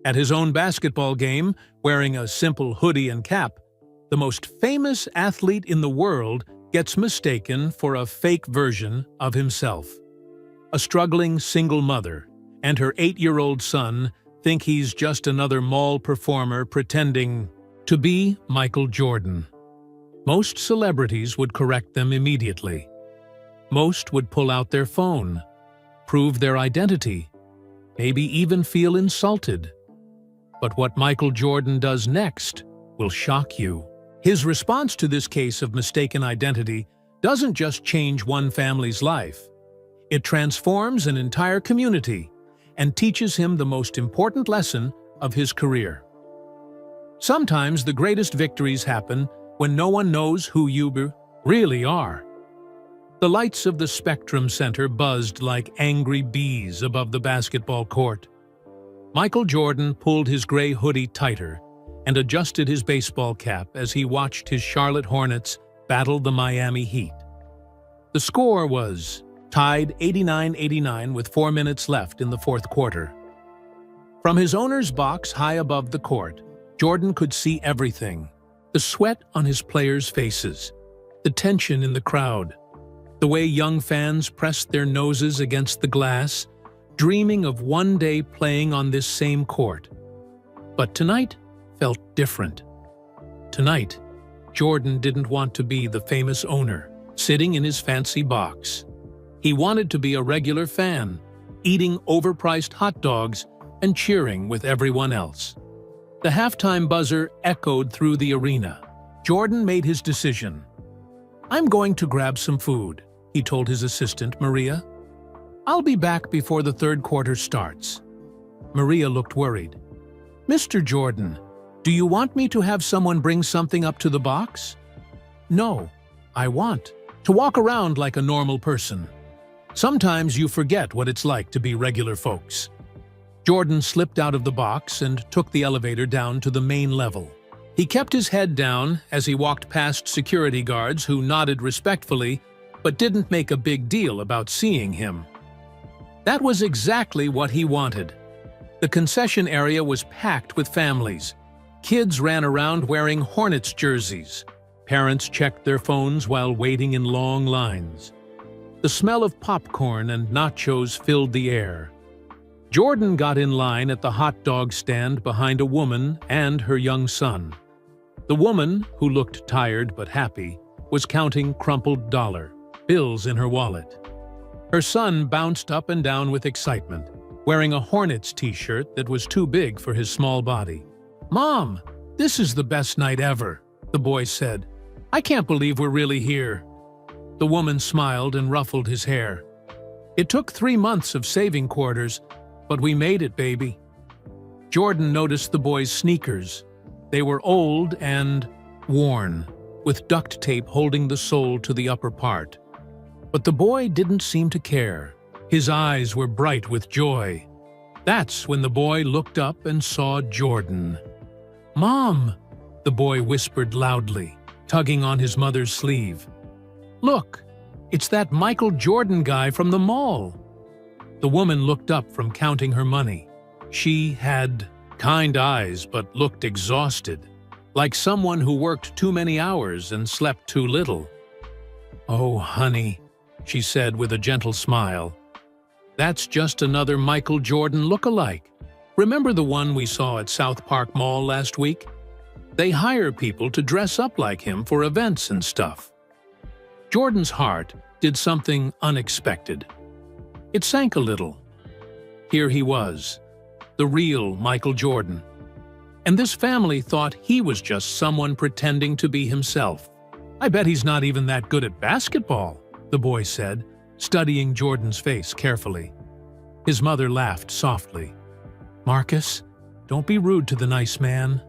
At his own basketball game, wearing a simple hoodie and cap, the most famous athlete in the world gets mistaken for a fake version of himself. A struggling single mother and her 8-year-old son think he's just another mall performer pretending to be Michael Jordan. Most celebrities would correct them immediately. Most would pull out their phone, prove their identity, maybe even feel insulted. But what Michael Jordan does next will shock you. His response to this case of mistaken identity doesn't just change one family's life. It transforms an entire community and teaches him the most important lesson of his career. Sometimes the greatest victories happen when no one knows who you really are. The lights of the Spectrum Center buzzed like angry bees above the basketball court. Michael Jordan pulled his gray hoodie tighter and adjusted his baseball cap as he watched his Charlotte Hornets battle the Miami Heat. The score was tied 89-89 with 4 minutes left in the fourth quarter. From his owner's box high above the court, Jordan could see everything: the sweat on his players' faces, the tension in the crowd, the way young fans pressed their noses against the glass, dreaming of one day playing on this same court. But tonight felt different. Tonight, Jordan didn't want to be the famous owner, sitting in his fancy box. He wanted to be a regular fan, eating overpriced hot dogs and cheering with everyone else. The halftime buzzer echoed through the arena. Jordan made his decision. "I'm going to grab some food," he told his assistant, Maria. "I'll be back before the third quarter starts." Maria looked worried. "Mr. Jordan, do you want me to have someone bring something up to the box?" "No, I want to walk around like a normal person." Sometimes you forget what it's like to be regular folks. Jordan slipped out of the box and took the elevator down to the main level. He kept his head down as he walked past security guards who nodded respectfully but didn't make a big deal about seeing him. That was exactly what he wanted. The concession area was packed with families. Kids ran around wearing Hornets jerseys. Parents checked their phones while waiting in long lines. The smell of popcorn and nachos filled the air. Jordan got in line at the hot dog stand behind a woman and her young son. The woman, who looked tired but happy, was counting crumpled dollar bills in her wallet. Her son bounced up and down with excitement, wearing a Hornets t-shirt that was too big for his small body. "Mom, this is the best night ever," the boy said. "I can't believe we're really here." The woman smiled and ruffled his hair. "It took 3 months of saving quarters, but we made it, baby." Jordan noticed the boy's sneakers. They were old and worn, with duct tape holding the sole to the upper part. But the boy didn't seem to care. His eyes were bright with joy. That's when the boy looked up and saw Jordan. "Mom," the boy whispered loudly, tugging on his mother's sleeve. "Look, it's that Michael Jordan guy from the mall." The woman looked up from counting her money. She had kind eyes but looked exhausted, like someone who worked too many hours and slept too little. "Oh, honey," she said with a gentle smile. "That's just another Michael Jordan lookalike. Remember the one we saw at South Park Mall last week? They hire people to dress up like him for events and stuff." Jordan's heart did something unexpected. It sank a little. Here he was, the real Michael Jordan. And this family thought he was just someone pretending to be himself. "I bet he's not even that good at basketball," the boy said, studying Jordan's face carefully. His mother laughed softly. "Marcus, don't be rude to the nice man."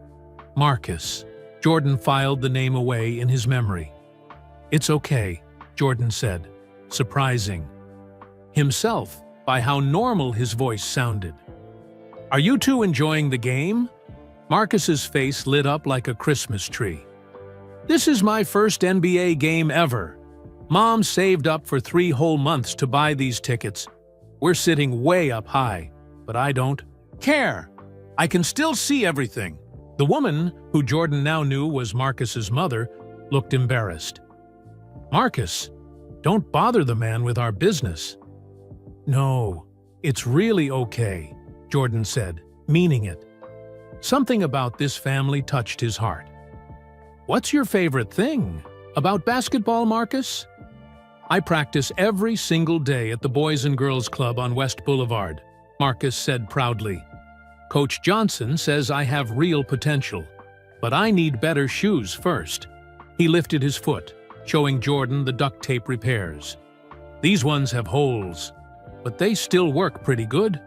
Marcus. Jordan filed the name away in his memory. "It's okay," Jordan said, surprising himself by how normal his voice sounded. "Are you two enjoying the game?" Marcus's face lit up like a Christmas tree. "This is my first NBA game ever. Mom saved up for 3 whole months to buy these tickets. We're sitting way up high, but I don't care. I can still see everything." The woman, who Jordan now knew was Marcus's mother, looked embarrassed. "Marcus, don't bother the man with our business." "No, it's really okay," Jordan said, meaning it. Something about this family touched his heart. "What's your favorite thing about basketball, Marcus?" "I practice every single day at the Boys and Girls Club on West Boulevard," Marcus said proudly. "Coach Johnson says I have real potential, but I need better shoes first." He lifted his foot, showing Jordan the duct tape repairs. "These ones have holes, but they still work pretty good."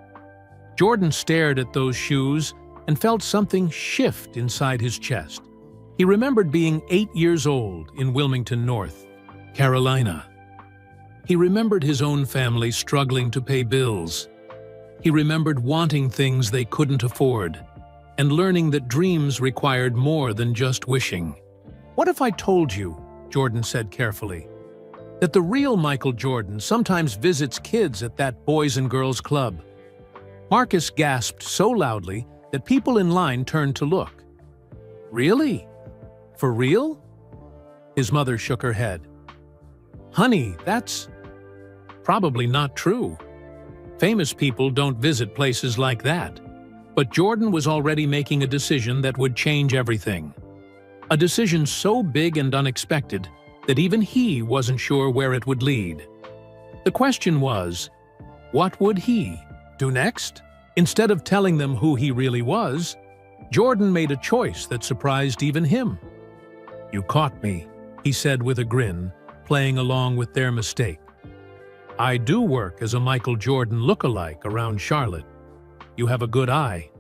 Jordan stared at those shoes and felt something shift inside his chest. He remembered being 8 years old in Wilmington, North Carolina. He remembered his own family struggling to pay bills. He remembered wanting things they couldn't afford, and learning that dreams required more than just wishing. "What if I told you," Jordan said carefully, "that the real Michael Jordan sometimes visits kids at that Boys and Girls Club?" Marcus gasped so loudly that people in line turned to look. "Really? For real?" His mother shook her head. "Honey, that's probably not true. Famous people don't visit places like that." But Jordan was already making a decision that would change everything. A decision so big and unexpected that even he wasn't sure where it would lead. The question was, what would he do next? Instead of telling them who he really was, Jordan made a choice that surprised even him. "You caught me," he said with a grin, playing along with their mistake. "I do work as a Michael Jordan lookalike around Charlotte. You have a good eye."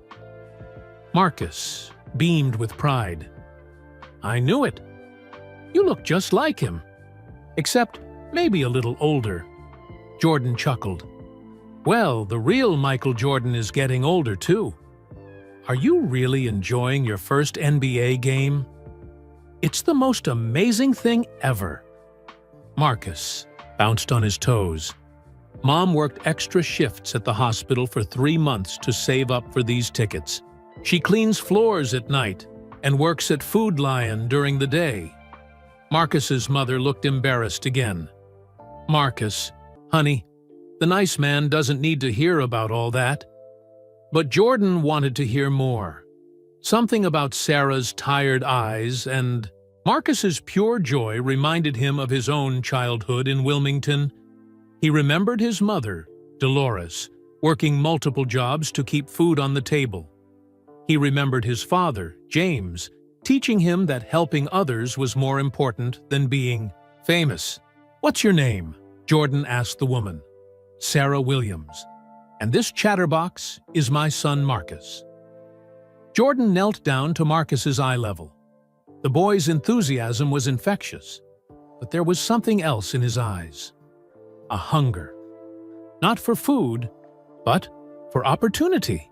Marcus beamed with pride. "I knew it. You look just like him, except maybe a little older." Jordan chuckled. "Well, the real Michael Jordan is getting older too. Are you really enjoying your first NBA game? It's the most amazing thing ever." Marcus bounced on his toes. Mom worked extra shifts at the hospital for 3 months to save up for these tickets. She cleans floors at night and works at Food Lion during the day. Marcus's mother looked embarrassed again. "Marcus, honey, the nice man doesn't need to hear about all that." But Jordan wanted to hear more. Something about Sarah's tired eyes and Marcus's pure joy reminded him of his own childhood in Wilmington. He remembered his mother, Dolores, working multiple jobs to keep food on the table. He remembered his father, James, teaching him that helping others was more important than being famous. "What's your name?" Jordan asked the woman. "Sarah Williams. And this chatterbox is my son Marcus." Jordan knelt down to Marcus's eye level. The boy's enthusiasm was infectious, but there was something else in his eyes. A hunger. Not for food, but for opportunity.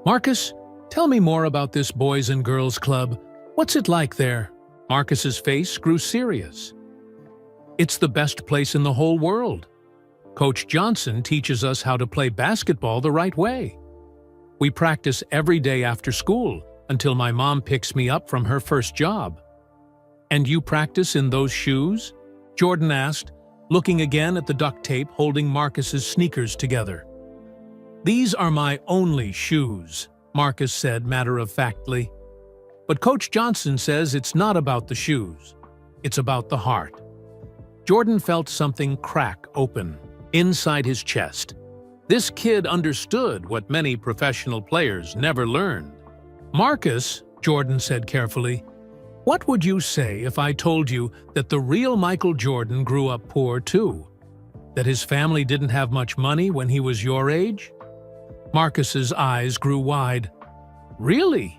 "Marcus, tell me more about this Boys and Girls Club. What's it like there?" Marcus's face grew serious. "It's the best place in the whole world. Coach Johnson teaches us how to play basketball the right way. We practice every day after school until my mom picks me up from her first job." "And you practice in those shoes?" Jordan asked, looking again at the duct tape holding Marcus's sneakers together. "These are my only shoes," Marcus said matter-of-factly. "But Coach Johnson says it's not about the shoes. It's about the heart." Jordan felt something crack open inside his chest. This kid understood what many professional players never learned. "Marcus," Jordan said carefully, "what would you say if I told you that the real Michael Jordan grew up poor too? That his family didn't have much money when he was your age?" Marcus's eyes grew wide. "Really?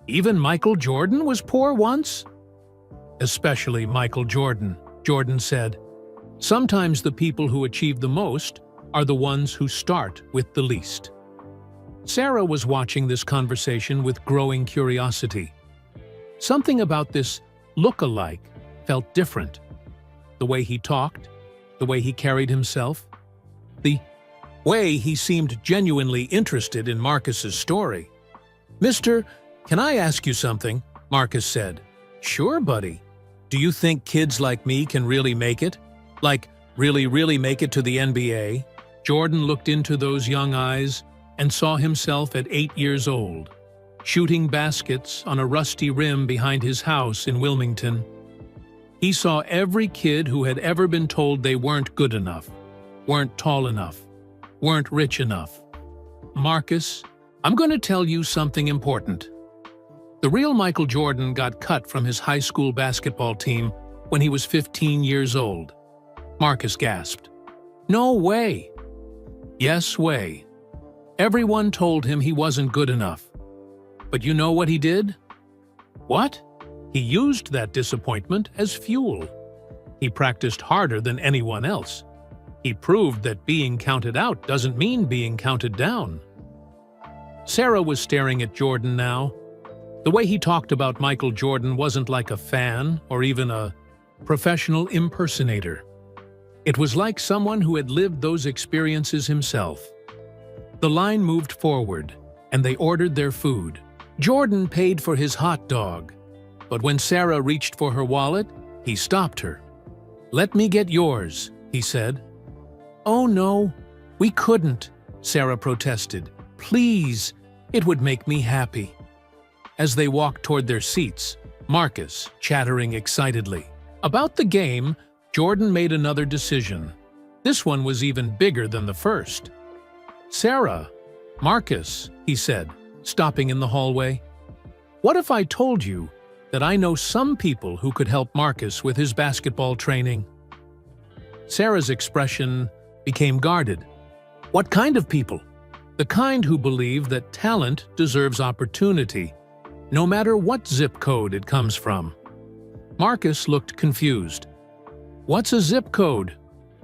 Even Michael Jordan was poor once?" "Especially Michael Jordan," Jordan said. "Sometimes the people who achieve the most are the ones who start with the least." Sarah was watching this conversation with growing curiosity. Something about this look-alike felt different. The way he talked, the way he carried himself, the way he seemed genuinely interested in Marcus's story. "Mister, can I ask you something?" Marcus said. "Sure, buddy. Do you think kids like me can really make it? Like, really make it to the NBA?" Jordan looked into those young eyes and saw himself at 8 years old, shooting baskets on a rusty rim behind his house in Wilmington. He saw every kid who had ever been told they weren't good enough, weren't tall enough, weren't rich enough. "Marcus, I'm going to tell you something important. The real Michael Jordan got cut from his high school basketball team when he was 15 years old." Marcus gasped. "No way." "Yes way. Everyone told him he wasn't good enough. But you know what he did?" "What?" "He used that disappointment as fuel. He practiced harder than anyone else. He proved that being counted out doesn't mean being counted down." Sarah was staring at Jordan now. The way he talked about Michael Jordan wasn't like a fan or even a professional impersonator. It was like someone who had lived those experiences himself. The line moved forward, and they ordered their food. Jordan paid for his hot dog, but when Sarah reached for her wallet, he stopped her. "Let me get yours," he said. "Oh no, we couldn't," Sarah protested. "Please, it would make me happy." As they walked toward their seats, Marcus chattering excitedly. About the game, Jordan made another decision. This one was even bigger than the first. "Sarah, Marcus," he said, stopping in the hallway, "what if I told you that I know some people who could help Marcus with his basketball training?" Sarah's expression became guarded. "What kind of people?" "The kind who believe that talent deserves opportunity, no matter what zip code it comes from." Marcus looked confused. "What's a zip code?"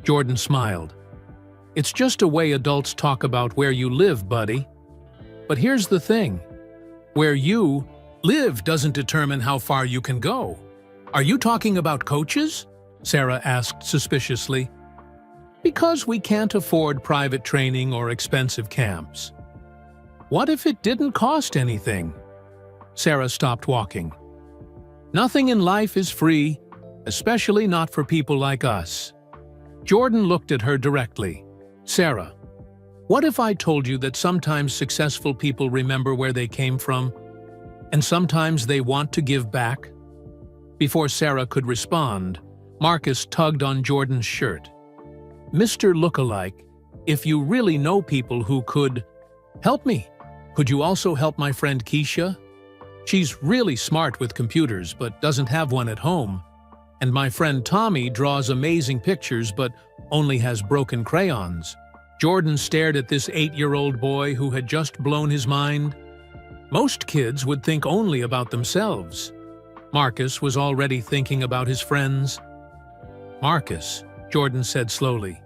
Jordan smiled. "It's just a way adults talk about where you live, buddy. But here's the thing. Where you live doesn't determine how far you can go." "Are you talking about coaches?" Sarah asked suspiciously. "Because we can't afford private training or expensive camps." "What if it didn't cost anything?" Sarah stopped walking. "Nothing in life is free, especially not for people like us." Jordan looked at her directly. "Sarah, what if I told you that sometimes successful people remember where they came from, and sometimes they want to give back?" Before Sarah could respond, Marcus tugged on Jordan's shirt. "Mr. Lookalike, if you really know people who could help me, could you also help my friend Keisha? She's really smart with computers but doesn't have one at home. And my friend Tommy draws amazing pictures but only has broken crayons." Jordan stared at this 8-year-old boy who had just blown his mind. Most kids would think only about themselves. Marcus was already thinking about his friends. "Marcus," Jordan said slowly,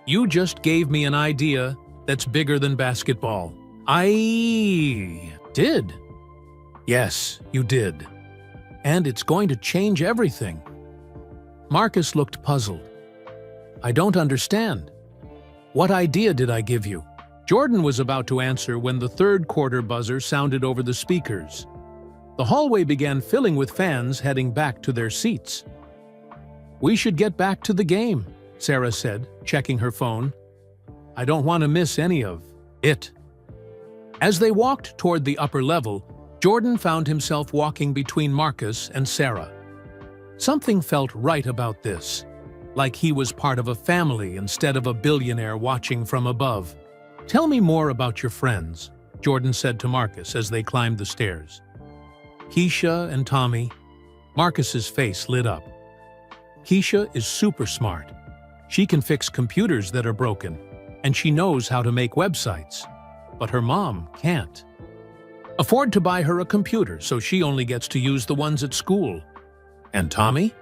"you just gave me an idea that's bigger than basketball." "I did?" "Yes, you did. And it's going to change everything." Marcus looked puzzled. "I don't understand. What idea did I give you?" Jordan was about to answer when the third quarter buzzer sounded over the speakers. The hallway began filling with fans heading back to their seats. "We should get back to the game," Sarah said, checking her phone. "I don't want to miss any of it." As they walked toward the upper level, Jordan found himself walking between Marcus and Sarah. Something felt right about this, like he was part of a family instead of a billionaire watching from above. "Tell me more about your friends," Jordan said to Marcus as they climbed the stairs. "Keisha and Tommy." Marcus's face lit up. "Keisha is super smart. She can fix computers that are broken, and she knows how to make websites. But her mom can't afford to buy her a computer, so she only gets to use the ones at school." "And Tommy?"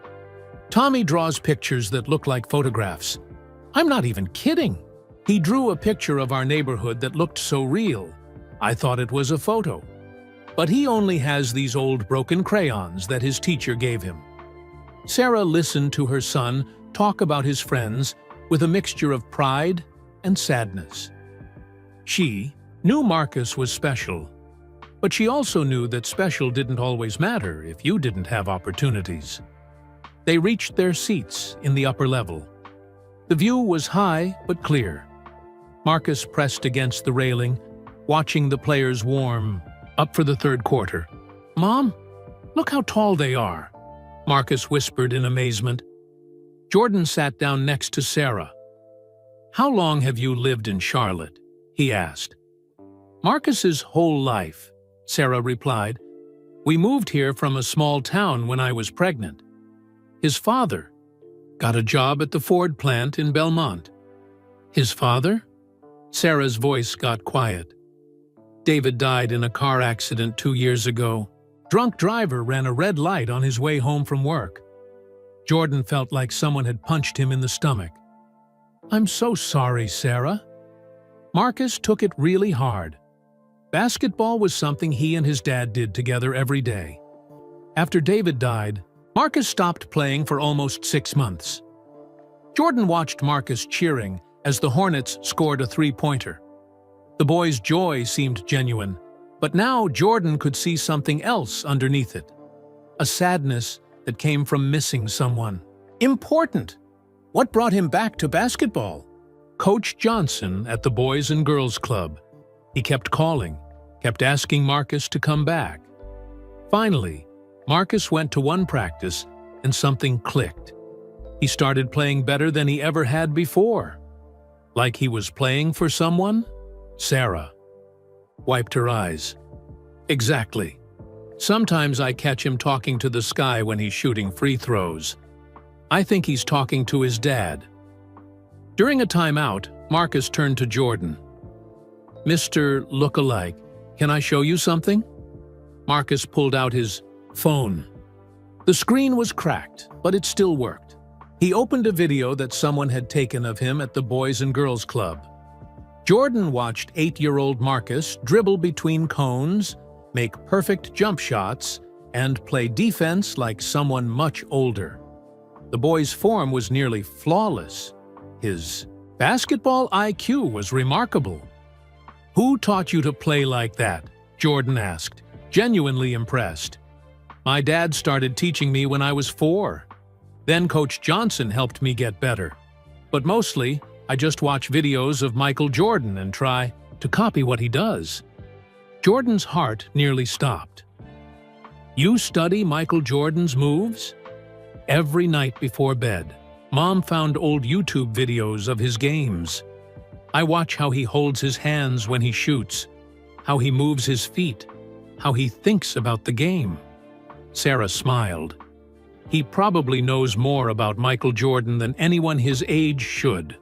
"Tommy draws pictures that look like photographs. I'm not even kidding. He drew a picture of our neighborhood that looked so real. I thought it was a photo. But he only has these old broken crayons that his teacher gave him." Sarah listened to her son talk about his friends with a mixture of pride and sadness. She knew Marcus was special, But she also knew that special didn't always matter if you didn't have opportunities. They reached their seats in the upper level. The view was high but clear. Marcus pressed against the railing, watching the players warm up for the third quarter. "Mom, look how tall they are," Marcus whispered in amazement. Jordan sat down next to Sarah. "How long have you lived in Charlotte?" he asked. "Marcus's whole life," Sarah replied. "We moved here from a small town when I was pregnant. His father got a job at the Ford plant in Belmont." "His father?" Sarah's voice got quiet. "David died in a car accident 2 years ago. Drunk driver ran a red light on his way home from work." Jordan felt like someone had punched him in the stomach. "I'm so sorry, Sarah." Marcus took it really hard. Basketball was something he and his dad did together every day. After David died, Marcus stopped playing for almost 6 months. Jordan watched Marcus cheering as the Hornets scored a three-pointer. The boy's joy seemed genuine, but now Jordan could see something else underneath it. A sadness that came from missing someone important. What brought him back to basketball? Coach Johnson at the Boys and Girls Club. He kept calling, kept asking Marcus to come back. Finally, Marcus went to one practice and something clicked. He started playing better than he ever had before. Like he was playing for someone? Sarah wiped her eyes. "Exactly. Sometimes I catch him talking to the sky when he's shooting free throws. I think he's talking to his dad." During a timeout, Marcus turned to Jordan. "Mr. Lookalike, can I show you something?" Marcus pulled out his phone. The screen was cracked, but it still worked. He opened a video that someone had taken of him at the Boys and Girls Club. Jordan watched 8-year-old Marcus dribble between cones, make perfect jump shots, and play defense like someone much older. The boy's form was nearly flawless. His basketball IQ was remarkable. "Who taught you to play like that?" Jordan asked, genuinely impressed. "My dad started teaching me when I was 4. Then Coach Johnson helped me get better. But mostly, I just watch videos of Michael Jordan and try to copy what he does." Jordan's heart nearly stopped. "You study Michael Jordan's moves?" Every night before bed, Mom found old YouTube videos of his games. "I watch how he holds his hands when he shoots, how he moves his feet, how he thinks about the game." Sarah smiled. "He probably knows more about Michael Jordan than anyone his age should.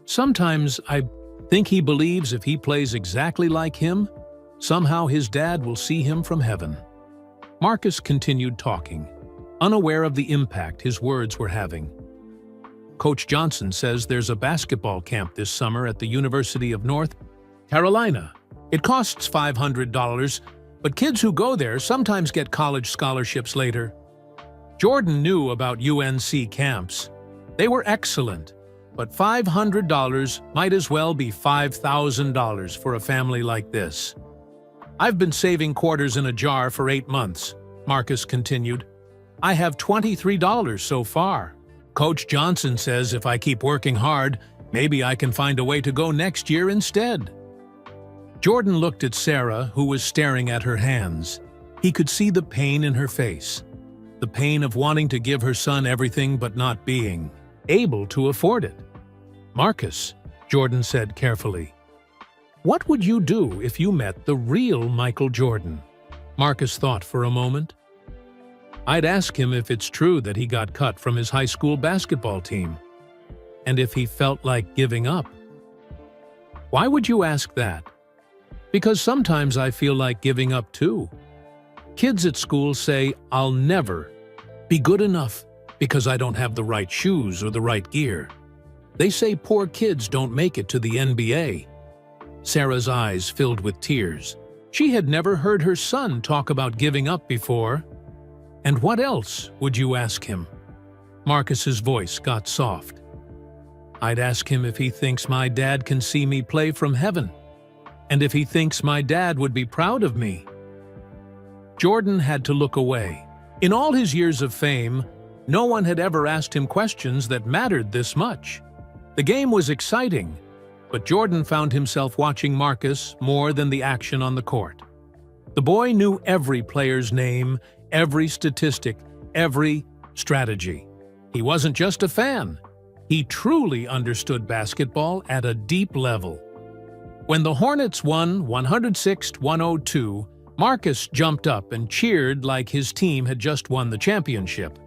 Sometimes I think he believes if he plays exactly like him, somehow his dad will see him from heaven." Marcus continued talking, unaware of the impact his words were having. "Coach Johnson says there's a basketball camp this summer at the University of North Carolina. It costs $500, but kids who go there sometimes get college scholarships later." Jordan knew about UNC camps. They were excellent, but $500 might as well be $5,000 for a family like this. "I've been saving quarters in a jar for 8 months, Marcus continued. "I have $23 so far. Coach Johnson says if I keep working hard, maybe I can find a way to go next year instead." Jordan looked at Sarah, who was staring at her hands. He could see the pain in her face, the pain of wanting to give her son everything but not being able to afford it. "Marcus," Jordan said carefully, "what would you do if you met the real Michael Jordan?" Marcus thought for a moment. "I'd ask him if it's true that he got cut from his high school basketball team, and if he felt like giving up." "Why would you ask that?" "Because sometimes I feel like giving up too. Kids at school say I'll never be good enough because I don't have the right shoes or the right gear. They say poor kids don't make it to the NBA." Sarah's eyes filled with tears. She had never heard her son talk about giving up before. "And what else would you ask him?" Marcus's voice got soft. "I'd ask him if he thinks my dad can see me play from heaven, and if he thinks my dad would be proud of me." Jordan had to look away. In all his years of fame, no one had ever asked him questions that mattered this much. The game was exciting, but Jordan found himself watching Marcus more than the action on the court. The boy knew every player's name, every statistic, every strategy. He wasn't just a fan. He truly understood basketball at a deep level. When the Hornets won 106-102, Marcus jumped up and cheered like his team had just won the championship.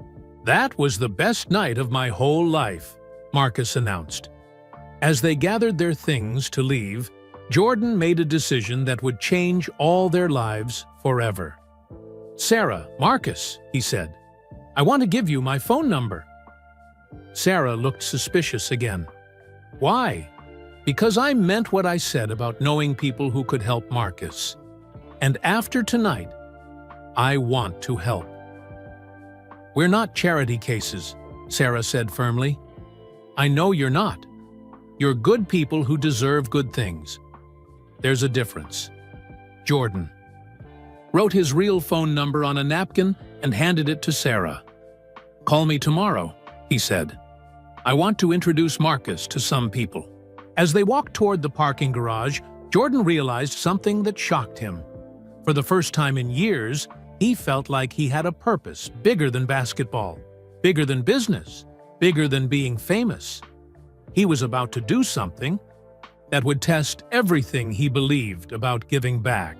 "That was the best night of my whole life," Marcus announced. As they gathered their things to leave, Jordan made a decision that would change all their lives forever. "Sarah, Marcus," he said, "I want to give you my phone number." Sarah looked suspicious again. "Why?" "Because I meant what I said about knowing people who could help Marcus. And after tonight, I want to help." "We're not charity cases," Sarah said firmly. "I know you're not. You're good people who deserve good things. There's a difference." Jordan wrote his real phone number on a napkin and handed it to Sarah. "Call me tomorrow," he said. "I want to introduce Marcus to some people." As they walked toward the parking garage, Jordan realized something that shocked him. For the first time in years, he felt like he had a purpose bigger than basketball, bigger than business, bigger than being famous. He was about to do something that would test everything he believed about giving back.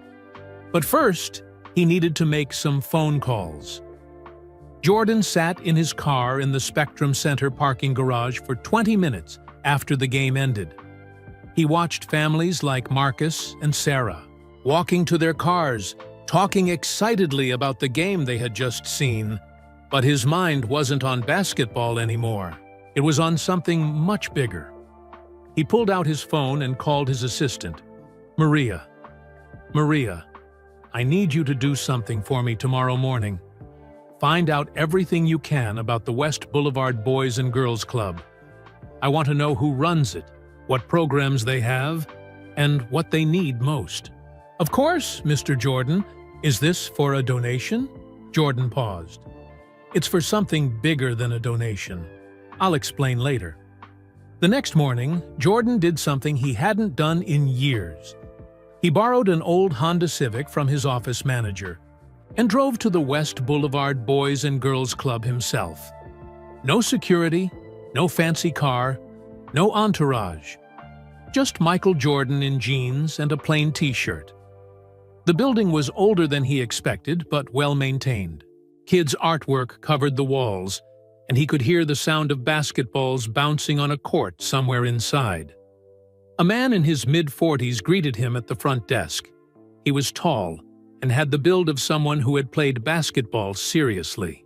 But first, he needed to make some phone calls. Jordan sat in his car in the Spectrum Center parking garage for 20 minutes after the game ended. He watched families like Marcus and Sarah walking to their cars, talking excitedly about the game they had just seen. But his mind wasn't on basketball anymore. It was on something much bigger. He pulled out his phone and called his assistant. "Maria, I need you to do something for me tomorrow morning. Find out everything you can about the West Boulevard Boys and Girls Club. I want to know who runs it, what programs they have, and what they need most." "Of course, Mr. Jordan. Is this for a donation?" Jordan paused. "It's for something bigger than a donation. I'll explain later." The next morning, Jordan did something he hadn't done in years. He borrowed an old Honda Civic from his office manager and drove to the West Boulevard Boys and Girls Club himself. No security, no fancy car, no entourage. Just Michael Jordan in jeans and a plain t-shirt. The building was older than he expected, but well-maintained. Kids' artwork covered the walls, and he could hear the sound of basketballs bouncing on a court somewhere inside. A man in his mid-40s greeted him at the front desk. He was tall and had the build of someone who had played basketball seriously.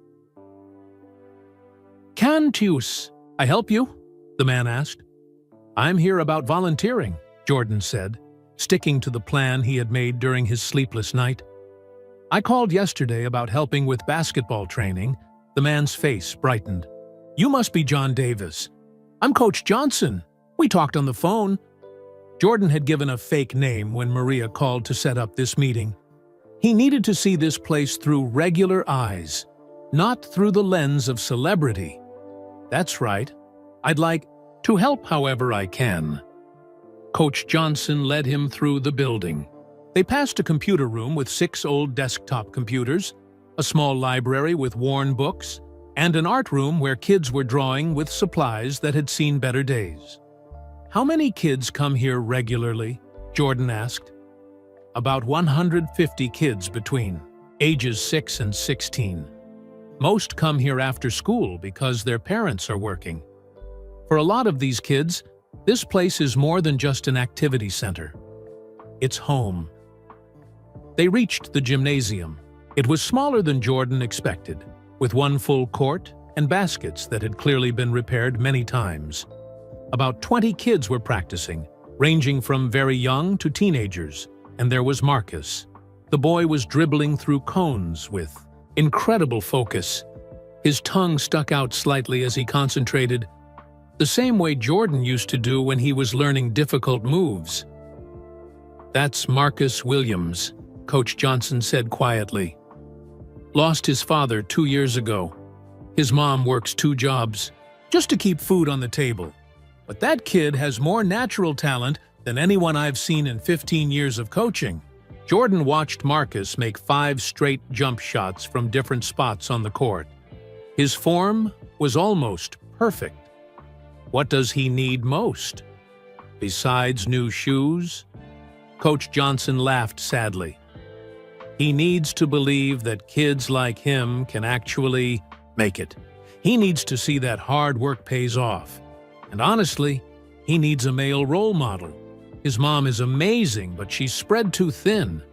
"Cantus, I help you?" the man asked. "I'm here about volunteering," Jordan said, sticking to the plan he had made during his sleepless night. "I called yesterday about helping with basketball training." The man's face brightened. "You must be John Davis. I'm Coach Johnson. We talked on the phone." Jordan had given a fake name when Maria called to set up this meeting. He needed to see this place through regular eyes, not through the lens of celebrity. "That's right. I'd like to help however I can." Coach Johnson led him through the building. They passed a computer room with 6 old desktop computers, a small library with worn books, and an art room where kids were drawing with supplies that had seen better days. "How many kids come here regularly?" Jordan asked. "About 150 kids between ages 6 and 16. Most come here after school because their parents are working. For a lot of these kids, this place is more than just an activity center. It's home." They reached the gymnasium. It was smaller than Jordan expected, with one full court and baskets that had clearly been repaired many times. About 20 kids were practicing, ranging from very young to teenagers, and there was Marcus. The boy was dribbling through cones with incredible focus. His tongue stuck out slightly as he concentrated, the same way Jordan used to do when he was learning difficult moves. "That's Marcus Williams," Coach Johnson said quietly. lost his father 2 years ago. His mom works 2 jobs just to keep food on the table. But that kid has more natural talent than anyone I've seen in 15 years of coaching. Jordan watched Marcus make 5 straight jump shots from different spots on the court. His form was almost perfect. What does he need most? Besides new shoes? Coach Johnson laughed sadly. He needs to believe that kids like him can actually make it. He needs to see that hard work pays off. And honestly, he needs a male role model. His mom is amazing, but she's spread too thin.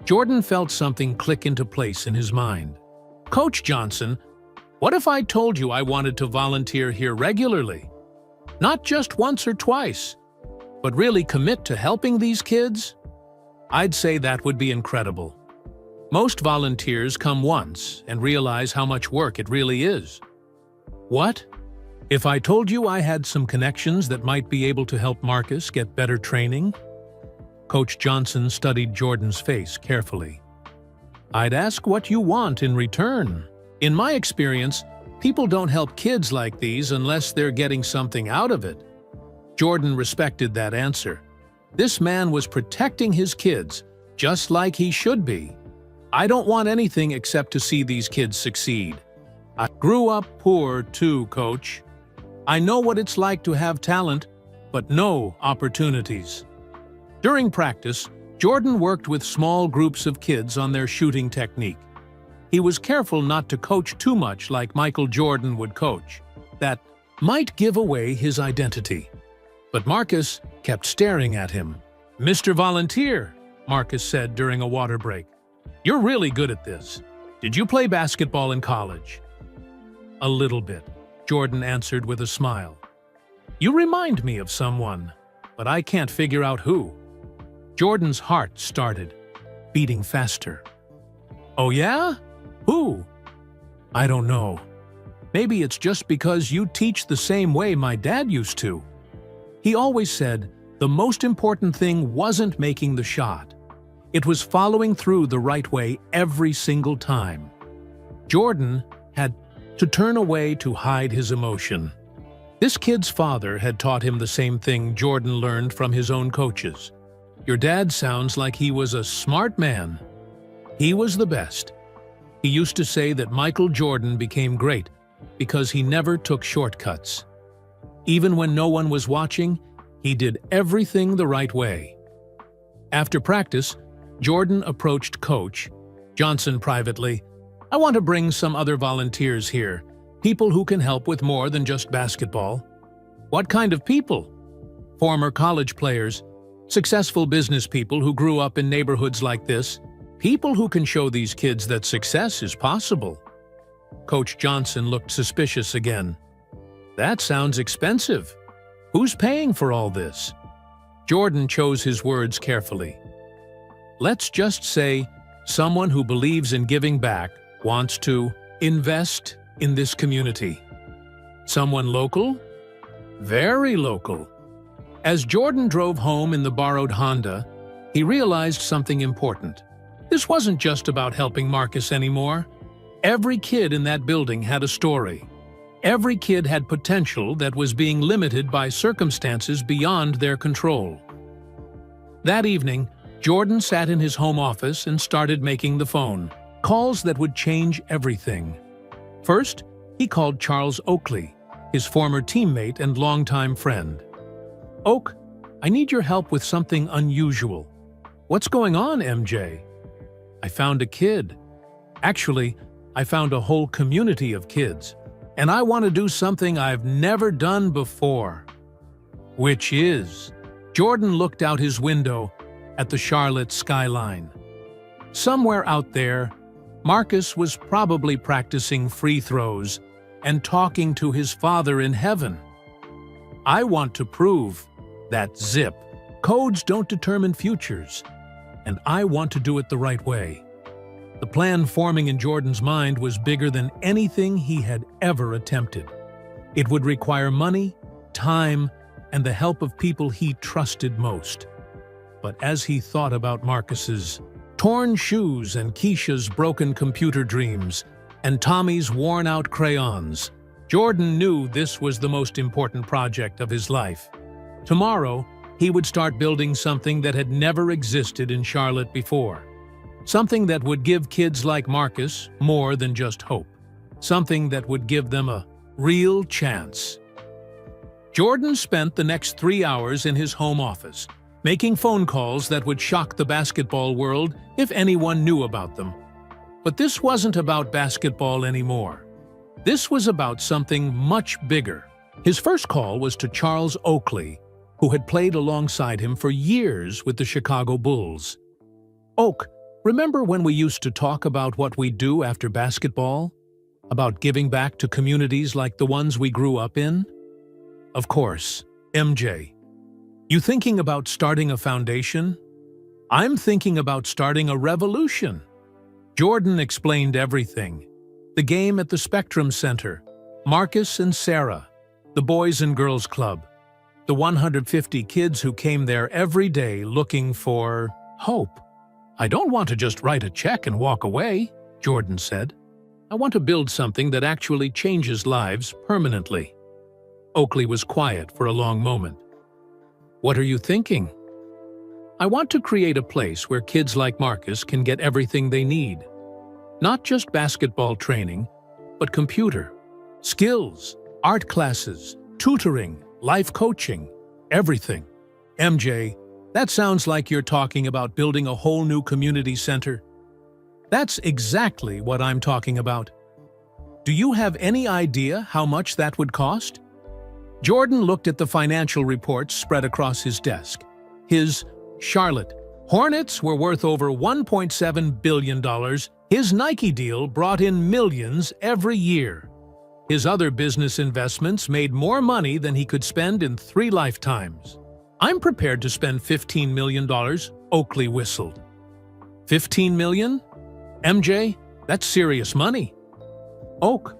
Jordan felt something click into place in his mind. Coach Johnson, what if I told you I wanted to volunteer here regularly? Not just once or twice, but really commit to helping these kids? I'd say that would be incredible. Most volunteers come once and realize how much work it really is. What? If I told you I had some connections that might be able to help Marcus get better training? Coach Johnson studied Jordan's face carefully. I'd ask what you want in return. In my experience, people don't help kids like these unless they're getting something out of it. Jordan respected that answer. This man was protecting his kids, just like he should be. I don't want anything except to see these kids succeed. I grew up poor too, Coach. I know what it's like to have talent, but no opportunities. During practice, Jordan worked with small groups of kids on their shooting technique. He was careful not to coach too much like Michael Jordan would coach. That might give away his identity. But Marcus kept staring at him. Mr. Volunteer, Marcus said during a water break. You're really good at this. Did you play basketball in college? A little bit, Jordan answered with a smile. You remind me of someone, but I can't figure out who. Jordan's heart started beating faster. Oh yeah? Who? I don't know. Maybe it's just because you teach the same way my dad used to. He always said the most important thing wasn't making the shot. It was following through the right way every single time. Jordan had to turn away to hide his emotion. This kid's father had taught him the same thing Jordan learned from his own coaches. Your dad sounds like he was a smart man. He was the best. He used to say that Michael Jordan became great because he never took shortcuts. Even when no one was watching, he did everything the right way. After practice, Jordan approached Coach Johnson privately. I want to bring some other volunteers here, people who can help with more than just basketball. What kind of people? Former college players, successful business people who grew up in neighborhoods like this, people who can show these kids that success is possible. Coach Johnson looked suspicious again. That sounds expensive. Who's paying for all this? Jordan chose his words carefully. Let's just say someone who believes in giving back wants to invest in this community. Someone local? Very local. As Jordan drove home in the borrowed Honda, he realized something important. This wasn't just about helping Marcus anymore. Every kid in that building had a story. Every kid had potential that was being limited by circumstances beyond their control. That evening, Jordan sat in his home office and started making the phone calls that would change everything. First, he called Charles Oakley, his former teammate and longtime friend. Oak, I need your help with something unusual. What's going on, MJ? I found a kid. Actually, I found a whole community of kids, and I want to do something I've never done before. Which is? Jordan looked out his window at the Charlotte skyline. Somewhere out there, Marcus was probably practicing free throws and talking to his father in heaven. I want to prove that zip. Codes don't determine futures, and I want to do it the right way. The plan forming in Jordan's mind was bigger than anything he had ever attempted. It would require money, time, and the help of people he trusted most. But as he thought about Marcus's Torn shoes and Keisha's broken computer dreams, and Tommy's worn-out crayons. Jordan knew this was the most important project of his life. Tomorrow, he would start building something that had never existed in Charlotte before. Something that would give kids like Marcus more than just hope. Something that would give them a real chance. Jordan spent the next 3 hours in his home office, making phone calls that would shock the basketball world if anyone knew about them. But this wasn't about basketball anymore. This was about something much bigger. His first call was to Charles Oakley, who had played alongside him for years with the Chicago Bulls. "Oak, remember when we used to talk about what we'd do after basketball? About giving back to communities like the ones we grew up in?" "Of course, MJ. You thinking about starting a foundation?" "I'm thinking about starting a revolution." Jordan explained everything. The game at the Spectrum Center, Marcus and Sarah, the Boys and Girls Club, the 150 kids who came there every day looking for hope. "I don't want to just write a check and walk away," Jordan said. "I want to build something that actually changes lives permanently." Oakley was quiet for a long moment. "What are you thinking?" "I want to create a place where kids like Marcus can get everything they need. Not just basketball training, but computer, skills, art classes, tutoring, life coaching, everything." "MJ, that sounds like you're talking about building a whole new community center." "That's exactly what I'm talking about." "Do you have any idea how much that would cost?" Jordan looked at the financial reports spread across his desk. His Charlotte Hornets were worth over $1.7 billion. His Nike deal brought in millions every year. His other business investments made more money than he could spend in 3 lifetimes. "I'm prepared to spend $15 million, Oakley whistled. $15 million? MJ, that's serious money. "Oak,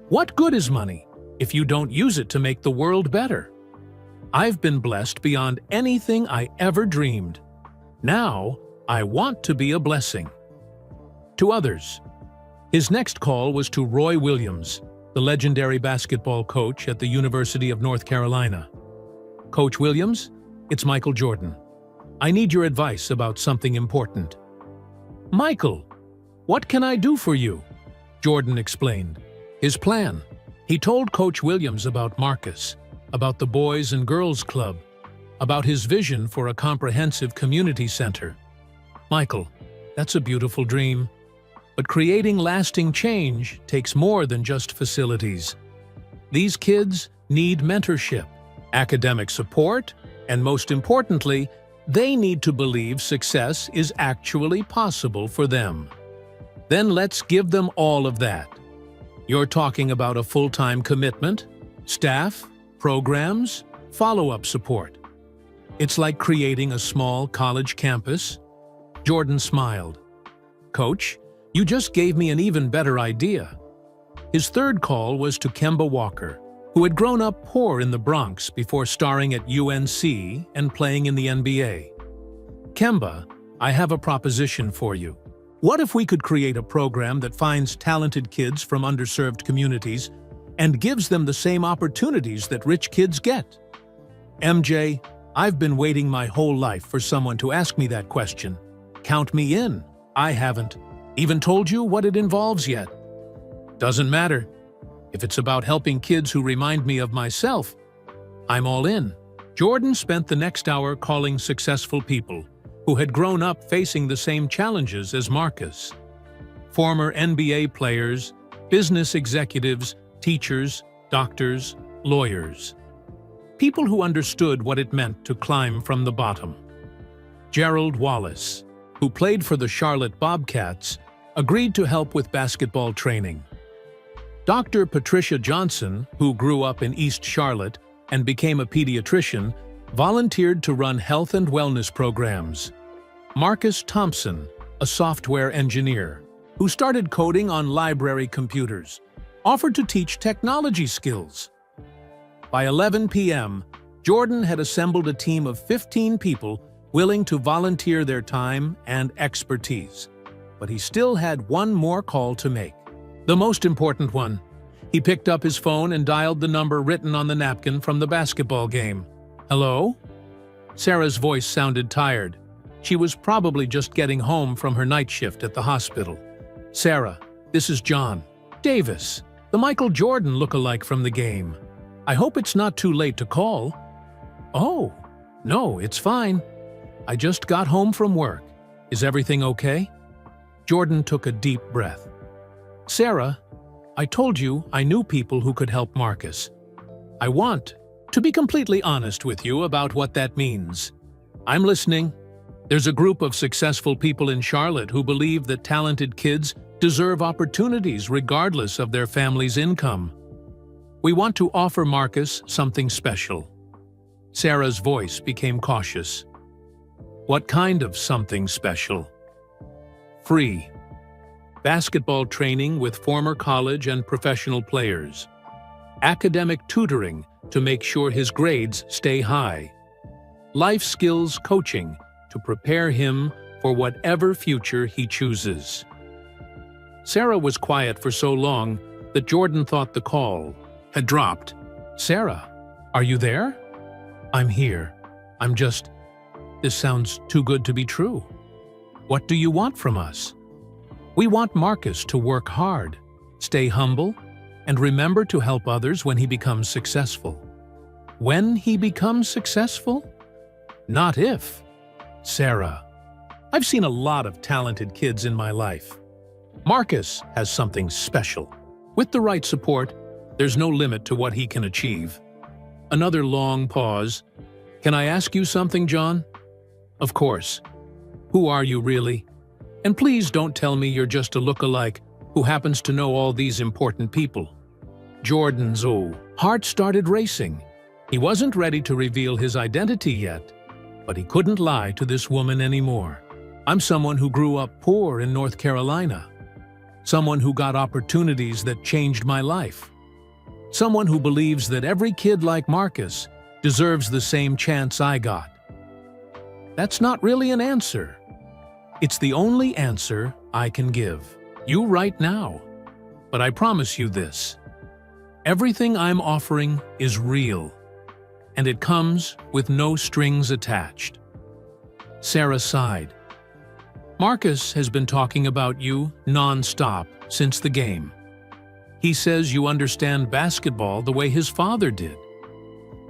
what good is money if you don't use it to make the world better? I've been blessed beyond anything I ever dreamed. Now, I want to be a blessing to others." His next call was to Roy Williams, the legendary basketball coach at the University of North Carolina. "Coach Williams, it's Michael Jordan. I need your advice about something important." "Michael, what can I do for you?" Jordan explained his plan. He told Coach Williams about Marcus, about the Boys and Girls Club, about his vision for a comprehensive community center. "Michael, that's a beautiful dream. But creating lasting change takes more than just facilities. These kids need mentorship, academic support, and most importantly, they need to believe success is actually possible for them. Then let's give them all of that. You're talking about a full-time commitment, staff, programs, follow-up support. It's like creating a small college campus." Jordan smiled. "Coach, you just gave me an even better idea." His third call was to Kemba Walker, who had grown up poor in the Bronx before starring at UNC and playing in the NBA. "Kemba, I have a proposition for you. What if we could create a program that finds talented kids from underserved communities and gives them the same opportunities that rich kids get?" "MJ, I've been waiting my whole life for someone to ask me that question. Count me in. I haven't even told you what it involves yet." "Doesn't matter. If it's about helping kids who remind me of myself, I'm all in." Jordan spent the next hour calling successful people who had grown up facing the same challenges as Marcus. Former NBA players, business executives, teachers, doctors, lawyers. People who understood what it meant to climb from the bottom. Gerald Wallace, who played for the Charlotte Bobcats, agreed to help with basketball training. Dr. Patricia Johnson, who grew up in East Charlotte and became a pediatrician, volunteered to run health and wellness programs. Marcus Thompson, a software engineer, who started coding on library computers, offered to teach technology skills. By 11 p.m., Jordan had assembled a team of 15 people willing to volunteer their time and expertise. But he still had one more call to make. The most important one. He picked up his phone and dialed the number written on the napkin from the basketball game. "Hello?" Sarah's voice sounded tired. She was probably just getting home from her night shift at the hospital. "Sarah, this is John Davis, the Michael Jordan lookalike from the game. I hope it's not too late to call." "Oh, no, it's fine. I just got home from work. Is everything okay?" Jordan took a deep breath. "Sarah, I told you I knew people who could help Marcus. I want to be completely honest with you about what that means. I'm listening. There's a group of successful people in Charlotte who believe that talented kids deserve opportunities regardless of their family's income. We want to offer Marcus something special." Sarah's voice became cautious. "What kind of something special?" "Free. Basketball training with former college and professional players. Academic tutoring to make sure his grades stay high. Life skills coaching to prepare him for whatever future he chooses." Sarah was quiet for so long that Jordan thought the call had dropped. "Sarah, are you there?" "I'm here. This sounds too good to be true. What do you want from us?" "We want Marcus to work hard, stay humble, and remember to help others when he becomes successful." "When he becomes successful?" "Not if." "Sarah, I've seen a lot of talented kids in my life. Marcus has something special. With the right support, there's no limit to what he can achieve." Another long pause. "Can I ask you something, John?" "Of course. Who are you really? And please don't tell me you're just a lookalike who happens to know all these important people." Jordan's heart started racing. He wasn't ready to reveal his identity yet, but he couldn't lie to this woman anymore. "I'm someone who grew up poor in North Carolina. Someone who got opportunities that changed my life. Someone who believes that every kid like Marcus deserves the same chance I got." That's not really an answer. It's the only answer I can give you right now. But I promise you this. Everything I'm offering is real, and it comes with no strings attached. Sarah sighed. "Marcus has been talking about you non-stop since the game. He says you understand basketball the way his father did."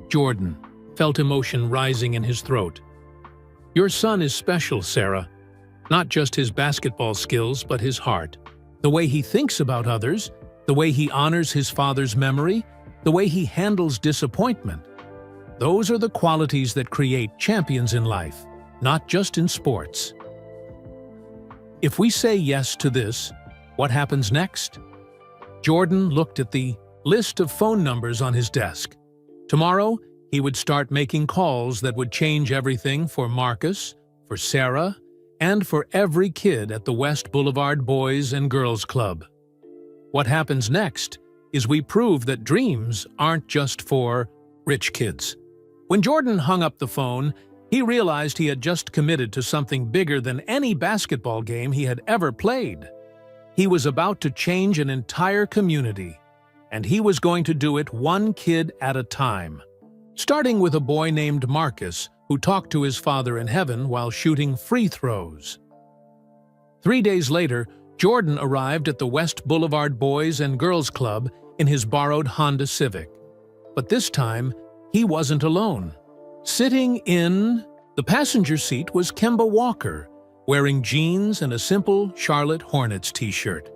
Jordan felt emotion rising in his throat. "Your son is special, Sarah. Not just his basketball skills, but his heart. The way he thinks about others, the way he honors his father's memory, the way he handles disappointment. Those are the qualities that create champions in life, not just in sports." If we say yes to this, what happens next? Jordan looked at the list of phone numbers on his desk. Tomorrow, he would start making calls that would change everything for Marcus, for Sarah, and for every kid at the West Boulevard Boys and Girls Club. What happens next is we prove that dreams aren't just for rich kids. When Jordan hung up the phone, he realized he had just committed to something bigger than any basketball game he had ever played. He was about to change an entire community, and he was going to do it one kid at a time. Starting with a boy named Marcus, who talked to his father in heaven while shooting free throws. 3 days later, Jordan arrived at the West Boulevard Boys and Girls Club in his borrowed Honda Civic. But this time, he wasn't alone. Sitting in the passenger seat was Kemba Walker, wearing jeans and a simple Charlotte Hornets t-shirt.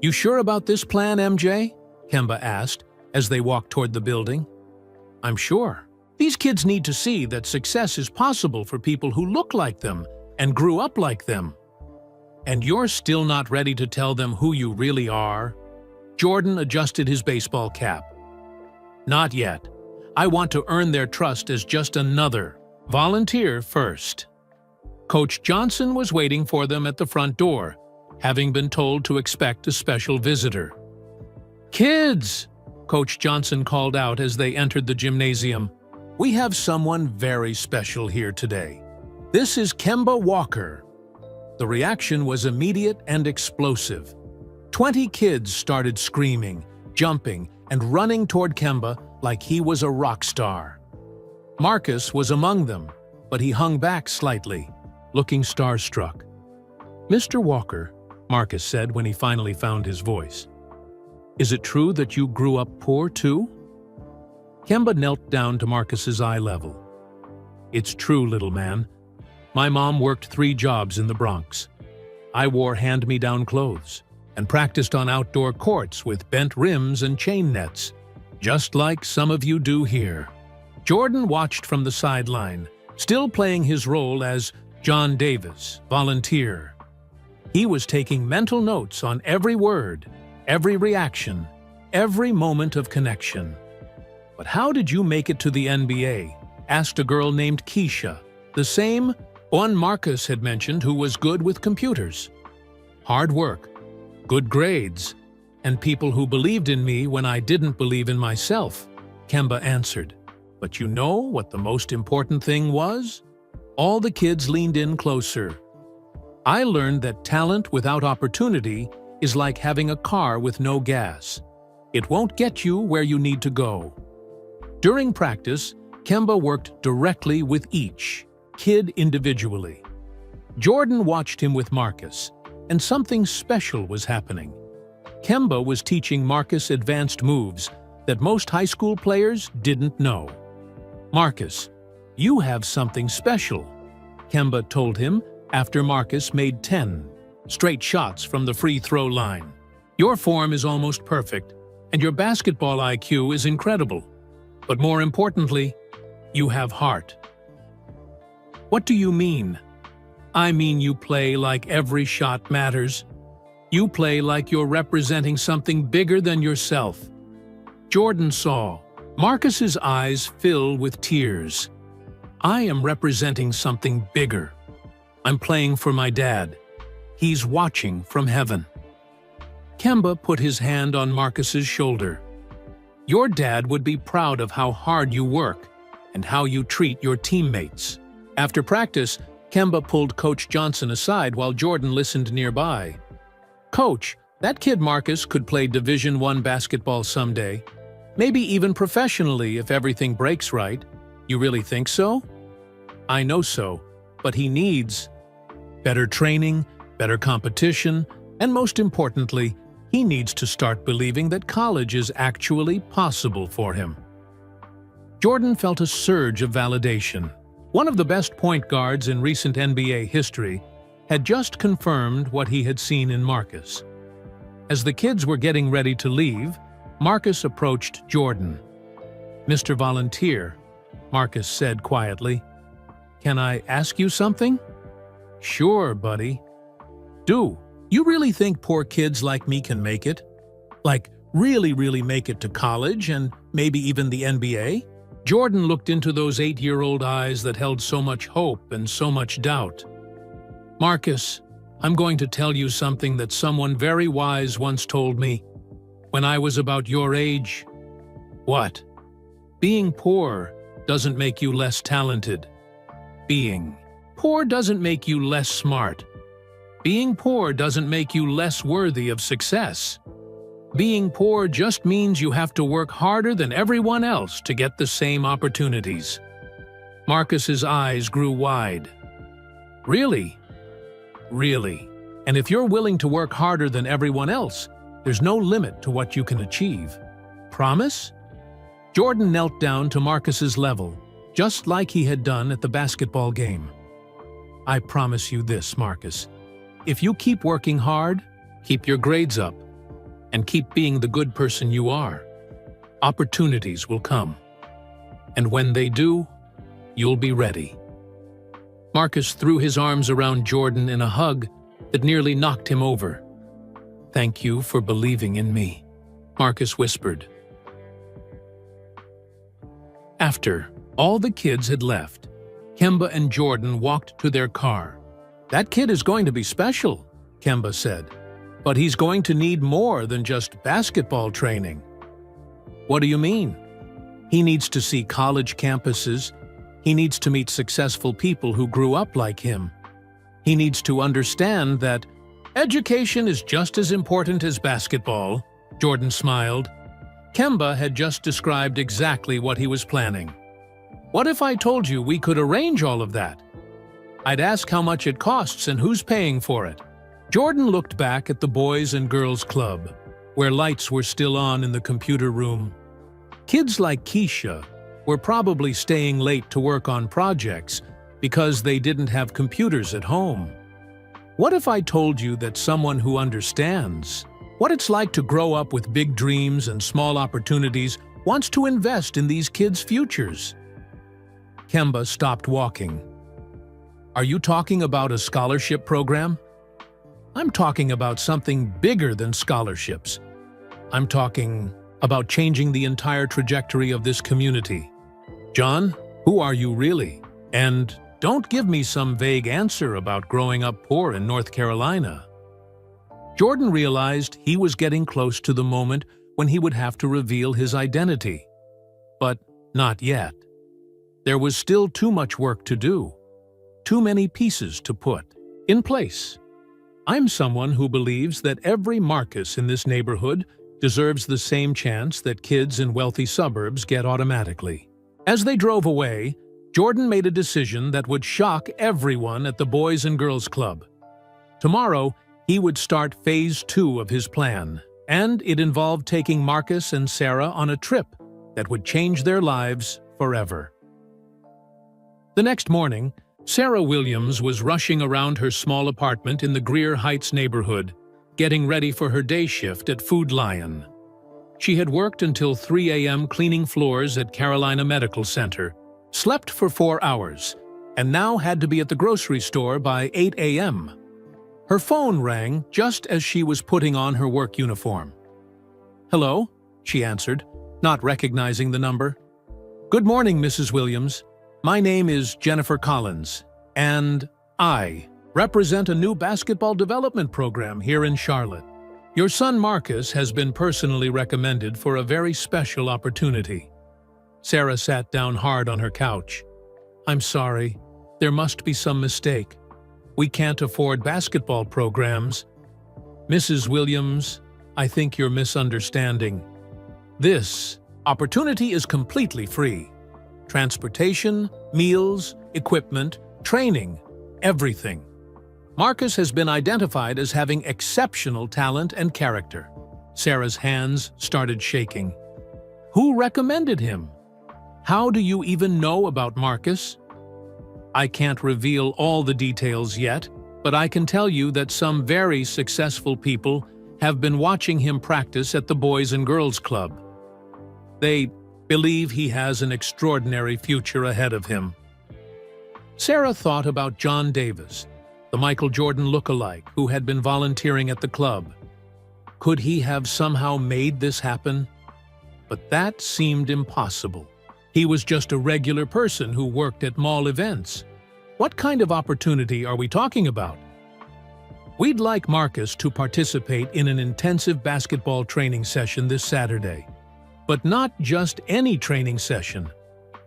"You sure about this plan, MJ?" Kemba asked as they walked toward the building. "I'm sure. These kids need to see that success is possible for people who look like them and grew up like them." "And you're still not ready to tell them who you really are?" Jordan adjusted his baseball cap. "Not yet. I want to earn their trust as just another volunteer first." Coach Johnson was waiting for them at the front door, having been told to expect a special visitor. "Kids!" Coach Johnson called out as they entered the gymnasium. "We have someone very special here today. "This is Kemba Walker." The reaction was immediate and explosive. 20 kids started screaming, jumping, and running toward Kemba like he was a rock star. Marcus was among them, but he hung back slightly, looking starstruck. "Mr. Walker," Marcus said when he finally found his voice, "is it true that you grew up poor too?" Kemba knelt down to Marcus's eye level. "It's true, little man. My mom worked 3 jobs in the Bronx. I wore hand-me-down clothes and practiced on outdoor courts with bent rims and chain nets, just like some of you do here." Jordan watched from the sideline, still playing his role as John Davis, volunteer. He was taking mental notes on every word, every reaction, every moment of connection. "But how did you make it to the NBA?" asked a girl named Keisha, the same one Marcus had mentioned who was good with computers. "Hard work, good grades, and people who believed in me when I didn't believe in myself," Kemba answered. "But you know what the most important thing was?" All the kids leaned in closer. "I learned that talent without opportunity is like having a car with no gas. It won't get you where you need to go." During practice, Kemba worked directly with each kid individually. Jordan watched him with Marcus, and something special was happening. Kemba was teaching Marcus advanced moves that most high school players didn't know. "Marcus, you have something special," Kemba told him after Marcus made 10 straight shots from the free throw line. "Your form is almost perfect, and your basketball IQ is incredible. But more importantly, you have heart." "What do you mean?" "I mean you play like every shot matters. You play like you're representing something bigger than yourself." Jordan saw Marcus's eyes fill with tears. "I am representing something bigger. I'm playing for my dad. He's watching from heaven." Kemba put his hand on Marcus's shoulder. "Your dad would be proud of how hard you work and how you treat your teammates." After practice, Kemba pulled Coach Johnson aside while Jordan listened nearby. "Coach, that kid Marcus could play Division I basketball someday. Maybe even professionally if everything breaks right. You really think so?" "I know so, but he needs better training, better competition, and most importantly, he needs to start believing that college is actually possible for him." Jordan felt a surge of validation. One of the best point guards in recent NBA history had just confirmed what he had seen in Marcus. As the kids were getting ready to leave, Marcus approached Jordan. "Mr. Volunteer," Marcus said quietly, "can I ask you something?" "Sure, buddy." "Do you really think poor kids like me can make it? Like, really make it to college and maybe even the NBA?" Jordan looked into those 8-year-old eyes that held so much hope and so much doubt. "Marcus, I'm going to tell you something that someone very wise once told me when I was about your age." "What?" "Being poor doesn't make you less talented. Being poor doesn't make you less smart. Being poor doesn't make you less worthy of success. Being poor just means you have to work harder than everyone else to get the same opportunities." Marcus's eyes grew wide. "Really? Really? And if you're willing to work harder than everyone else, there's no limit to what you can achieve. Promise?" Jordan knelt down to Marcus's level, just like he had done at the basketball game. "I promise you this, Marcus. If you keep working hard, keep your grades up, and keep being the good person you are, opportunities will come. And when they do, you'll be ready." Marcus threw his arms around Jordan in a hug that nearly knocked him over. "Thank you for believing in me," Marcus whispered. After all the kids had left, Kemba and Jordan walked to their car. "That kid is going to be special," Kemba said. "But he's going to need more than just basketball training." "What do you mean?" "He needs to see college campuses, He needs to meet successful people who grew up like him. He needs to understand that education is just as important as basketball. Jordan smiled. Kemba had just described exactly what he was planning. What if I told you we could arrange all of that? I'd ask how much it costs and who's paying for it. Jordan looked back at the Boys and Girls Club, where lights were still on in the computer room. Kids like Keisha were probably staying late to work on projects because they didn't have computers at home. What if I told you that someone who understands what it's like to grow up with big dreams and small opportunities wants to invest in these kids' futures? Kemba stopped walking. Are you talking about a scholarship program? I'm talking about something bigger than scholarships. I'm talking about changing the entire trajectory of this community. John, who are you really? And don't give me some vague answer about growing up poor in North Carolina. Jordan realized he was getting close to the moment when he would have to reveal his identity. But not yet. There was still too much work to do, too many pieces to put in place. I'm someone who believes that every Marcus in this neighborhood deserves the same chance that kids in wealthy suburbs get automatically. As they drove away, Jordan made a decision that would shock everyone at the Boys and Girls Club. Tomorrow, he would start phase 2 of his plan, and it involved taking Marcus and Sarah on a trip that would change their lives forever. The next morning, Sarah Williams was rushing around her small apartment in the Greer Heights neighborhood, getting ready for her day shift at Food Lion. She had worked until 3 a.m. cleaning floors at Carolina Medical Center, slept for 4 hours, and now had to be at the grocery store by 8 a.m. Her phone rang just as she was putting on her work uniform. "Hello?" she answered, not recognizing the number. "Good morning, Mrs. Williams. My name is Jennifer Collins, and I represent a new basketball development program here in Charlotte. Your son Marcus has been personally recommended for a very special opportunity." Sarah sat down hard on her couch. "I'm sorry. There must be some mistake. We can't afford basketball programs." "Mrs. Williams, I think you're misunderstanding. This opportunity is completely free. Transportation, meals, equipment, training, everything. Marcus has been identified as having exceptional talent and character." Sarah's hands started shaking. "Who recommended him? How do you even know about Marcus?" "I can't reveal all the details yet, but I can tell you that some very successful people have been watching him practice at the Boys and Girls Club. They believe he has an extraordinary future ahead of him." Sarah thought about John Davis, the Michael Jordan lookalike who had been volunteering at the club. Could he have somehow made this happen? But that seemed impossible. He was just a regular person who worked at mall events. What kind of opportunity are we talking about? "We'd like Marcus to participate in an intensive basketball training session this Saturday. But not just any training session.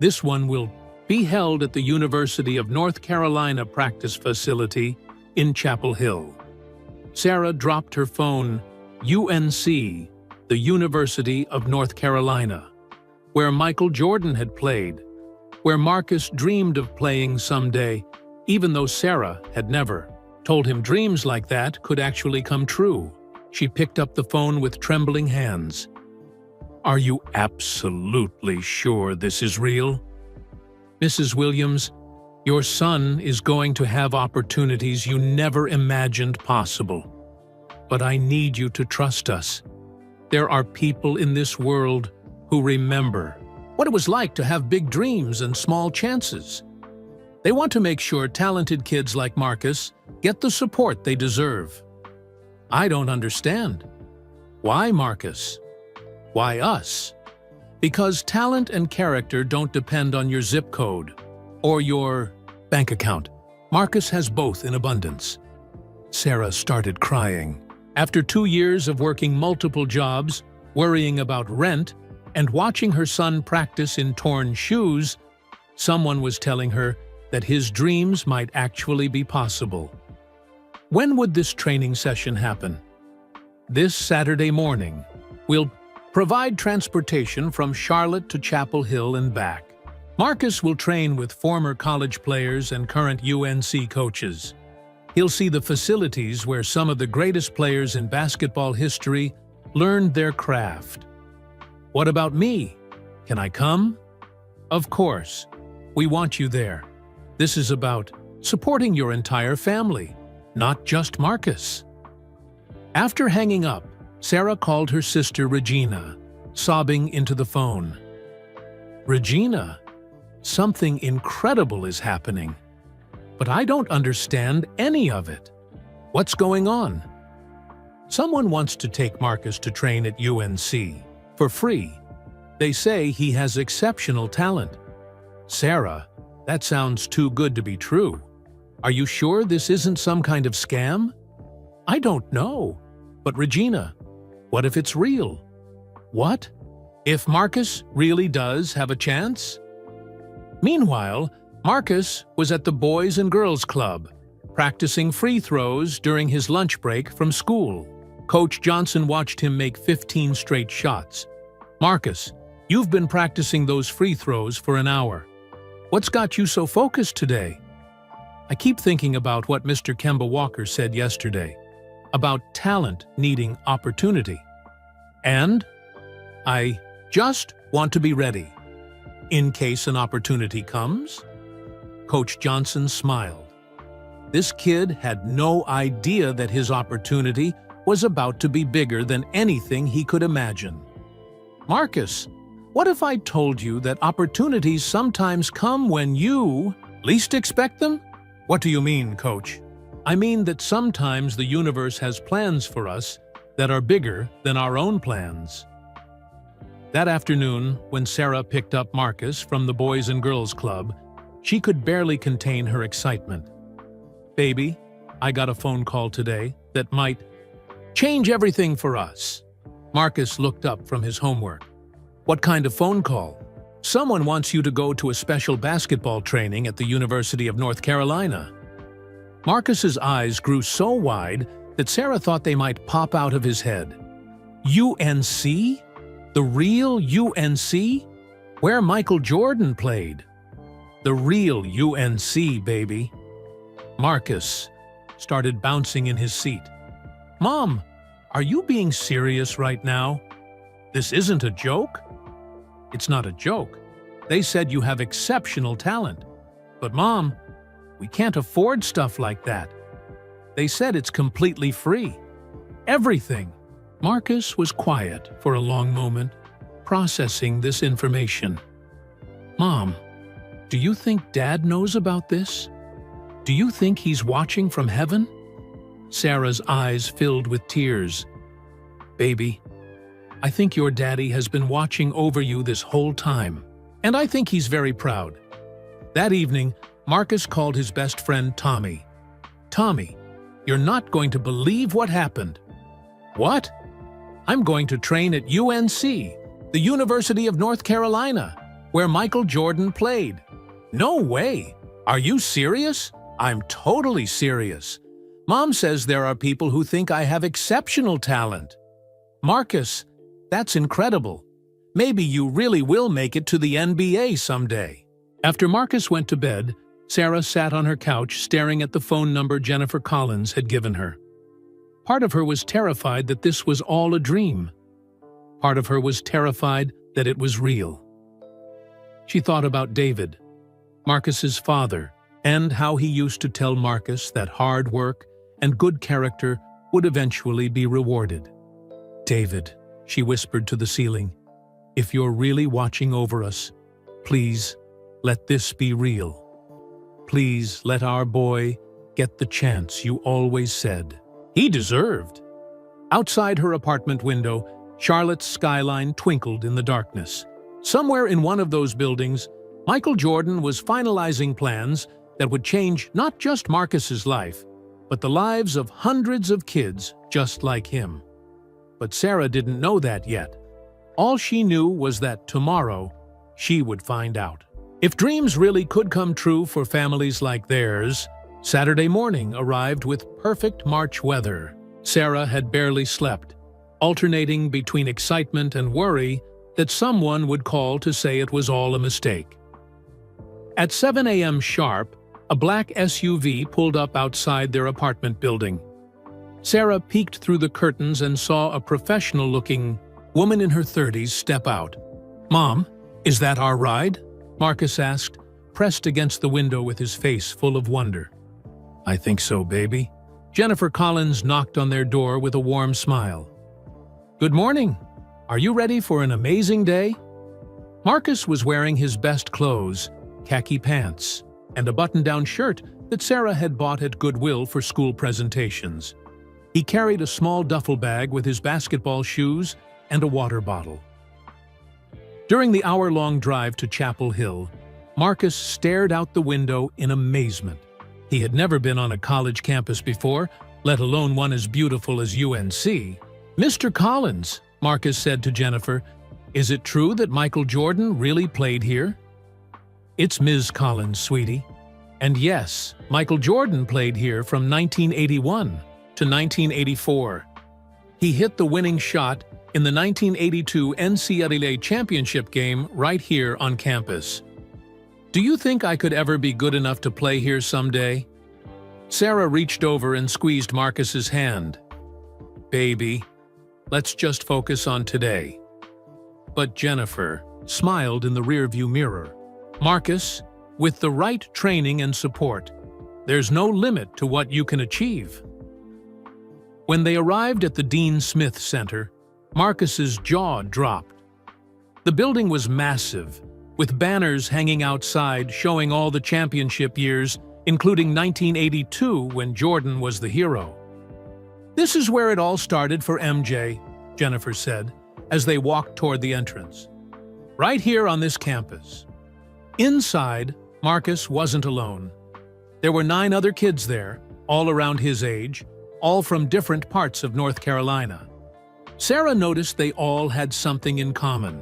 This one will be held at the University of North Carolina practice facility in Chapel Hill." Sarah dropped her phone. UNC, the University of North Carolina, where Michael Jordan had played, where Marcus dreamed of playing someday, even though Sarah had never told him dreams like that could actually come true. She picked up the phone with trembling hands. "Are you absolutely sure this is real?" "Mrs. Williams, your son is going to have opportunities you never imagined possible. But I need you to trust us. There are people in this world who remember what it was like to have big dreams and small chances. They want to make sure talented kids like Marcus get the support they deserve." "I don't understand. Why Marcus? Why us?" "Because talent and character don't depend on your zip code or your bank account. Marcus has both in abundance." Sarah started crying. After 2 years of working multiple jobs, worrying about rent, and watching her son practice in torn shoes, Someone was telling her that his dreams might actually be possible. When would this training session happen? This Saturday morning. We'll provide transportation from Charlotte to Chapel Hill and back. Marcus will train with former college players and current UNC coaches. He'll see the facilities where some of the greatest players in basketball history learned their craft. What about me? Can I come? Of course. We want you there. This is about supporting your entire family, not just Marcus. After hanging up, Sarah called her sister Regina, sobbing into the phone. Regina, something incredible is happening, but I don't understand any of it. What's going on? Someone wants to take Marcus to train at UNC for free. They say he has exceptional talent. Sarah, that sounds too good to be true. Are you sure this isn't some kind of scam? I don't know. But Regina, what if it's real? What? If Marcus really does have a chance? Meanwhile, Marcus was at the Boys and Girls Club, practicing free throws during his lunch break from school. Coach Johnson watched him make 15 straight shots. Marcus, you've been practicing those free throws for an hour. What's got you so focused today? I keep thinking about what Mr. Kemba Walker said yesterday, about talent needing opportunity. And I just want to be ready, in case an opportunity comes. Coach Johnson smiled. This kid had no idea that his opportunity was about to be bigger than anything he could imagine. Marcus, what if I told you that opportunities sometimes come when you least expect them? What do you mean, Coach? I mean that sometimes the universe has plans for us that are bigger than our own plans. That afternoon, when Sarah picked up Marcus from the Boys and Girls Club, she could barely contain her excitement. Baby, I got a phone call today that might change everything for us. Marcus looked up from his homework. What kind of phone call? Someone wants you to go to a special basketball training at the University of North Carolina. Marcus's eyes grew so wide that Sarah thought they might pop out of his head. UNC? The real UNC? Where Michael Jordan played. The real UNC, baby. Marcus started bouncing in his seat. Mom, are you being serious right now? This isn't a joke? It's not a joke. They said you have exceptional talent. But Mom, we can't afford stuff like that. They said it's completely free. Everything. Marcus was quiet for a long moment, processing this information. Mom, do you think Dad knows about this? Do you think he's watching from heaven? Sarah's eyes filled with tears. Baby, I think your daddy has been watching over you this whole time, and I think he's very proud. That evening, Marcus called his best friend Tommy. Tommy, you're not going to believe what happened. What? I'm going to train at UNC, the University of North Carolina, where Michael Jordan played. No way! Are you serious? I'm totally serious. Mom says there are people who think I have exceptional talent. Marcus, that's incredible. Maybe you really will make it to the NBA someday. After Marcus went to bed, Sarah sat on her couch staring at the phone number Jennifer Collins had given her. Part of her was terrified that this was all a dream. Part of her was terrified that it was real. She thought about David, Marcus's father, and how he used to tell Marcus that hard work and good character would eventually be rewarded. David, she whispered to the ceiling, if you're really watching over us, please let this be real. Please let our boy get the chance you always said he deserved. Outside her apartment window, Charlotte's skyline twinkled in the darkness. Somewhere in one of those buildings, Michael Jordan was finalizing plans that would change not just Marcus's life, but the lives of hundreds of kids just like him. But Sarah didn't know that yet. All she knew was that tomorrow she would find out. If dreams really could come true for families like theirs, Saturday morning arrived with perfect March weather. Sarah had barely slept, alternating between excitement and worry that someone would call to say it was all a mistake. At 7 a.m. sharp, a black SUV pulled up outside their apartment building. Sarah peeked through the curtains and saw a professional-looking woman in her 30s step out. "Mom, is that our ride?" Marcus asked, pressed against the window with his face full of wonder. "I think so, baby." Jennifer Collins knocked on their door with a warm smile. "Good morning. Are you ready for an amazing day?" Marcus was wearing his best clothes, khaki pants, and a button-down shirt that Sarah had bought at Goodwill for school presentations. He carried a small duffel bag with his basketball shoes and a water bottle. During the hour-long drive to Chapel Hill, Marcus stared out the window in amazement. He had never been on a college campus before, let alone one as beautiful as UNC. "Mr. Collins," Marcus said to Jennifer, "is it true that Michael Jordan really played here?" "It's Ms. Collins, sweetie. And yes, Michael Jordan played here from 1981 to 1984. He hit the winning shot in the 1982 NCAA championship game right here on campus. Do you think I could ever be good enough to play here someday?" Sarah reached over and squeezed Marcus's hand. "Baby, let's just focus on today." But Jennifer smiled in the rearview mirror. "Marcus, with the right training and support, there's no limit to what you can achieve." When they arrived at the Dean Smith Center, Marcus's jaw dropped. The building was massive, with banners hanging outside showing all the championship years, including 1982 when Jordan was the hero. "This is where it all started for MJ," Jennifer said, as they walked toward the entrance. "Right here on this campus." Inside, Marcus wasn't alone. There were 9 other kids there, all around his age, all from different parts of North Carolina. Sarah noticed they all had something in common.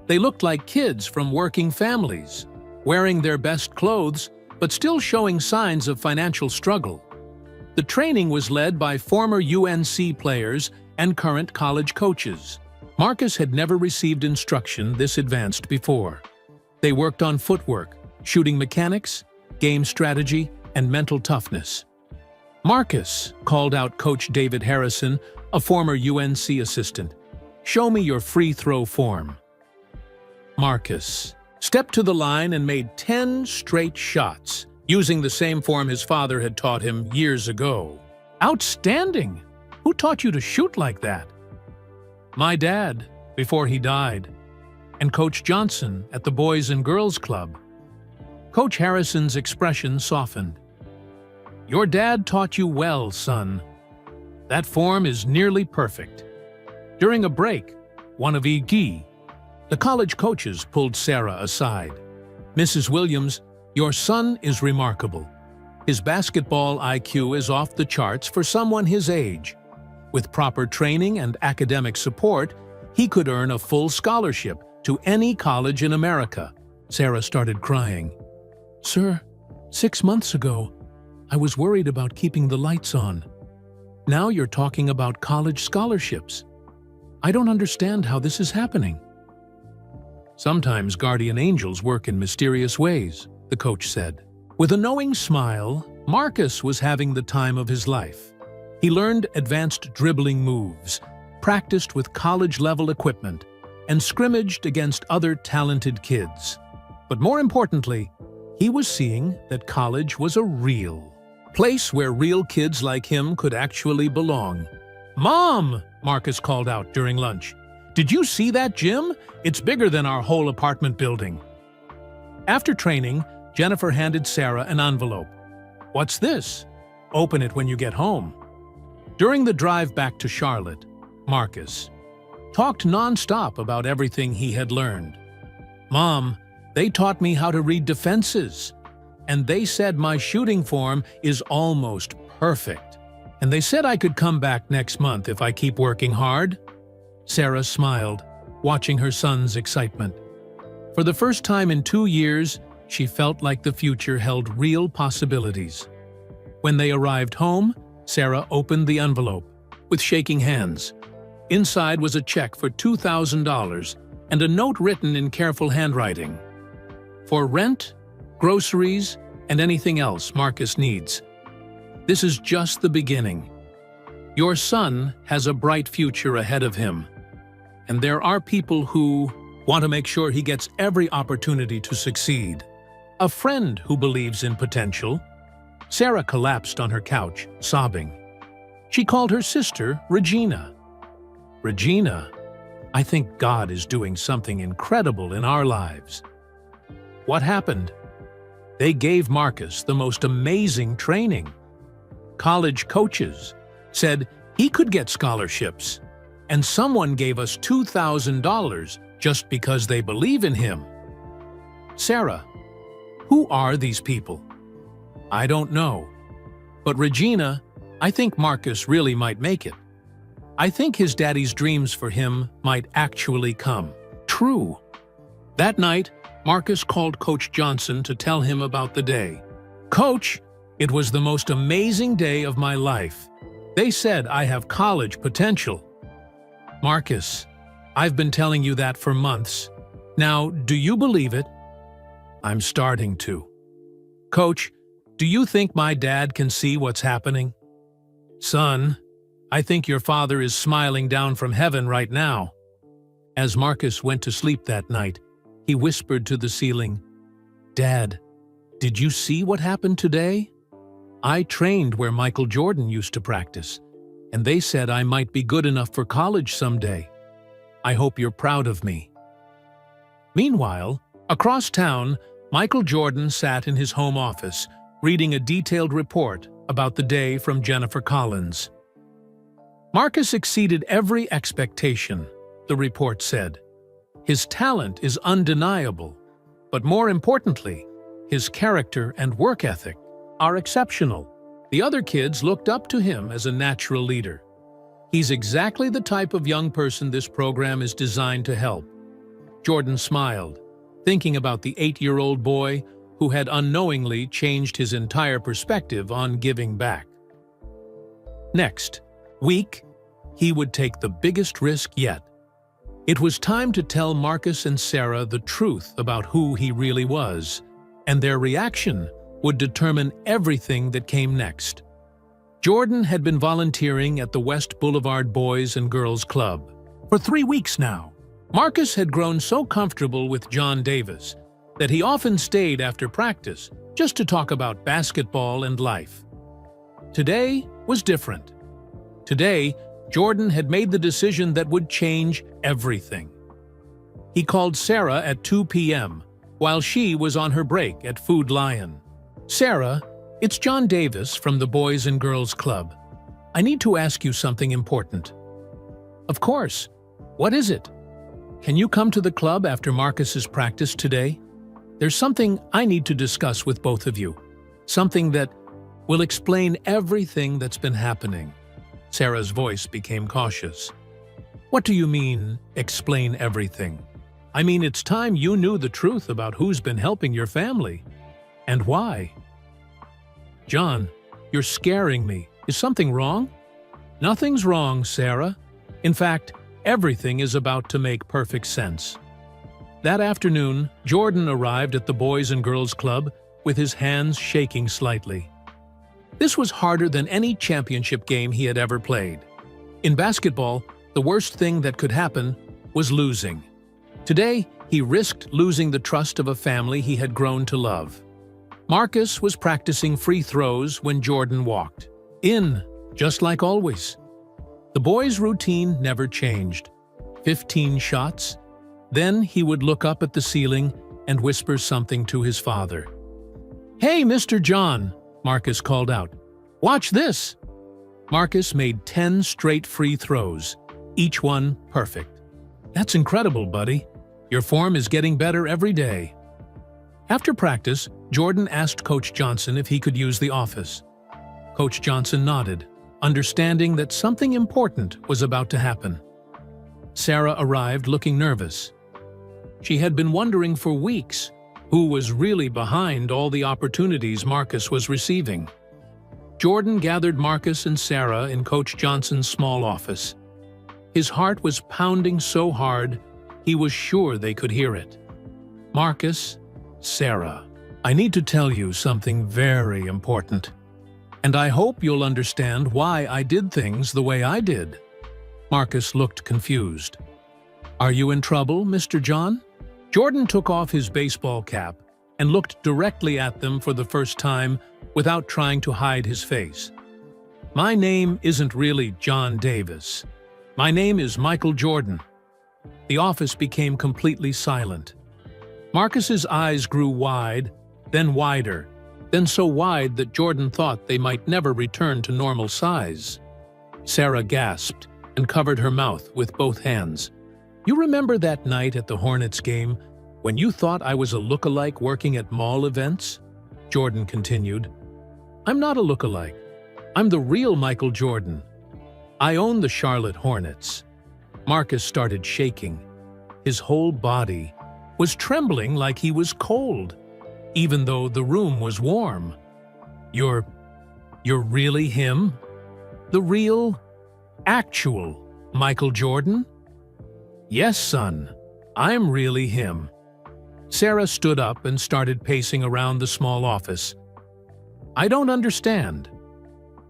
They looked like kids from working families, wearing their best clothes, but still showing signs of financial struggle. The training was led by former UNC players and current college coaches. Marcus had never received instruction this advanced before. They worked on footwork, shooting mechanics, game strategy, and mental toughness. "Marcus," called out Coach David Harrison, a former UNC assistant, "show me your free throw form." Marcus stepped to the line and made 10 straight shots, using the same form his father had taught him years ago. "Outstanding! Who taught you to shoot like that?" "My dad, before he died, and Coach Johnson at the Boys and Girls Club." Coach Harrison's expression softened. "Your dad taught you well, son. That form is nearly perfect." During a break, one of the college coaches pulled Sarah aside. "Mrs. Williams, your son is remarkable. His basketball IQ is off the charts for someone his age. With proper training and academic support, he could earn a full scholarship to any college in America." Sarah started crying. "Sir, 6 months ago, I was worried about keeping the lights on. Now you're talking about college scholarships. I don't understand how this is happening." "Sometimes guardian angels work in mysterious ways," the coach said. With a knowing smile, Marcus was having the time of his life. He learned advanced dribbling moves, practiced with college-level equipment, and scrimmaged against other talented kids. But more importantly, he was seeing that college was a real place where real kids like him could actually belong. "Mom!" Marcus called out during lunch. "Did you see that gym? It's bigger than our whole apartment building." After training, Jennifer handed Sarah an envelope. "What's this? Open it when you get home." During the drive back to Charlotte, Marcus talked nonstop about everything he had learned. "Mom, they taught me how to read defenses. And they said my shooting form is almost perfect. And they said I could come back next month if I keep working hard." Sarah smiled, watching her son's excitement. For the first time in 2 years, she felt like the future held real possibilities. When they arrived home, Sarah opened the envelope with shaking hands. Inside was a check for $2,000 and a note written in careful handwriting. For rent, groceries, and anything else Marcus needs. This is just the beginning. Your son has a bright future ahead of him, and there are people who want to make sure he gets every opportunity to succeed. A friend who believes in potential. Sarah collapsed on her couch, sobbing. She called her sister Regina. Regina, I think God is doing something incredible in our lives. What happened? They gave Marcus the most amazing training. College coaches said he could get scholarships, and someone gave us $2,000 just because they believe in him. Sarah, who are these people? I don't know. But Regina, I think Marcus really might make it. I think his daddy's dreams for him might actually come true. That night, Marcus called Coach Johnson to tell him about the day. Coach, it was the most amazing day of my life. They said I have college potential. Marcus, I've been telling you that for months. Now, do you believe it? I'm starting to. Coach, do you think my dad can see what's happening? Son, I think your father is smiling down from heaven right now. As Marcus went to sleep that night, he whispered to the ceiling, Dad, did you see what happened today? I trained where Michael Jordan used to practice, and they said I might be good enough for college someday. I hope you're proud of me. Meanwhile, across town, Michael Jordan sat in his home office, reading a detailed report about the day from Jennifer Collins. Marcus exceeded every expectation, the report said. His talent is undeniable, but more importantly, his character and work ethic are exceptional. The other kids looked up to him as a natural leader. He's exactly the type of young person this program is designed to help. Jordan smiled, thinking about the 8-year-old boy who had unknowingly changed his entire perspective on giving back. Next week, he would take the biggest risk yet. It was time to tell Marcus and Sarah the truth about who he really was, and their reaction would determine everything that came next. Jordan had been volunteering at the West Boulevard Boys and Girls Club for 3 weeks now. Marcus had grown so comfortable with John Davis that he often stayed after practice just to talk about basketball and life. Today was different. Today, Jordan had made the decision that would change everything. He called Sarah at 2 p.m. while she was on her break at Food Lion. Sarah, it's John Davis from the Boys and Girls Club. I need to ask you something important. Of course. What is it? Can you come to the club after Marcus's practice today? There's something I need to discuss with both of you. Something that will explain everything that's been happening. Sarah's voice became cautious. What do you mean, explain everything? I mean, it's time you knew the truth about who's been helping your family. And why? John, you're scaring me. Is something wrong? Nothing's wrong, Sarah. In fact, everything is about to make perfect sense. That afternoon, Jordan arrived at the Boys and Girls Club with his hands shaking slightly. This was harder than any championship game he had ever played. In basketball, the worst thing that could happen was losing. Today, he risked losing the trust of a family he had grown to love. Marcus was practicing free throws when Jordan walked in, just like always. The boys' routine never changed. 15 shots. Then he would look up at the ceiling and whisper something to his father. "Hey, Mr. John," Marcus called out. "Watch this." Marcus made 10 straight free throws, each one perfect. "That's incredible, buddy. Your form is getting better every day." After practice, Jordan asked Coach Johnson if he could use the office. Coach Johnson nodded, understanding that something important was about to happen. Sarah arrived looking nervous. She had been wondering for weeks, who was really behind all the opportunities Marcus was receiving. Jordan gathered Marcus and Sarah in Coach Johnson's small office. His heart was pounding so hard, he was sure they could hear it. Marcus, Sarah, I need to tell you something very important. And I hope you'll understand why I did things the way I did. Marcus looked confused. Are you in trouble, Mr. John? Jordan took off his baseball cap and looked directly at them for the first time without trying to hide his face. My name isn't really John Davis. My name is Michael Jordan. The office became completely silent. Marcus's eyes grew wide, then wider, then so wide that Jordan thought they might never return to normal size. Sarah gasped and covered her mouth with both hands. You remember that night at the Hornets game when you thought I was a lookalike working at mall events? Jordan continued. I'm not a lookalike. I'm the real Michael Jordan. I own the Charlotte Hornets. Marcus started shaking. His whole body was trembling like he was cold, even though the room was warm. You're really him? The real, actual Michael Jordan? Yes, son, I'm really him. Sarah stood up and started pacing around the small office. I don't understand.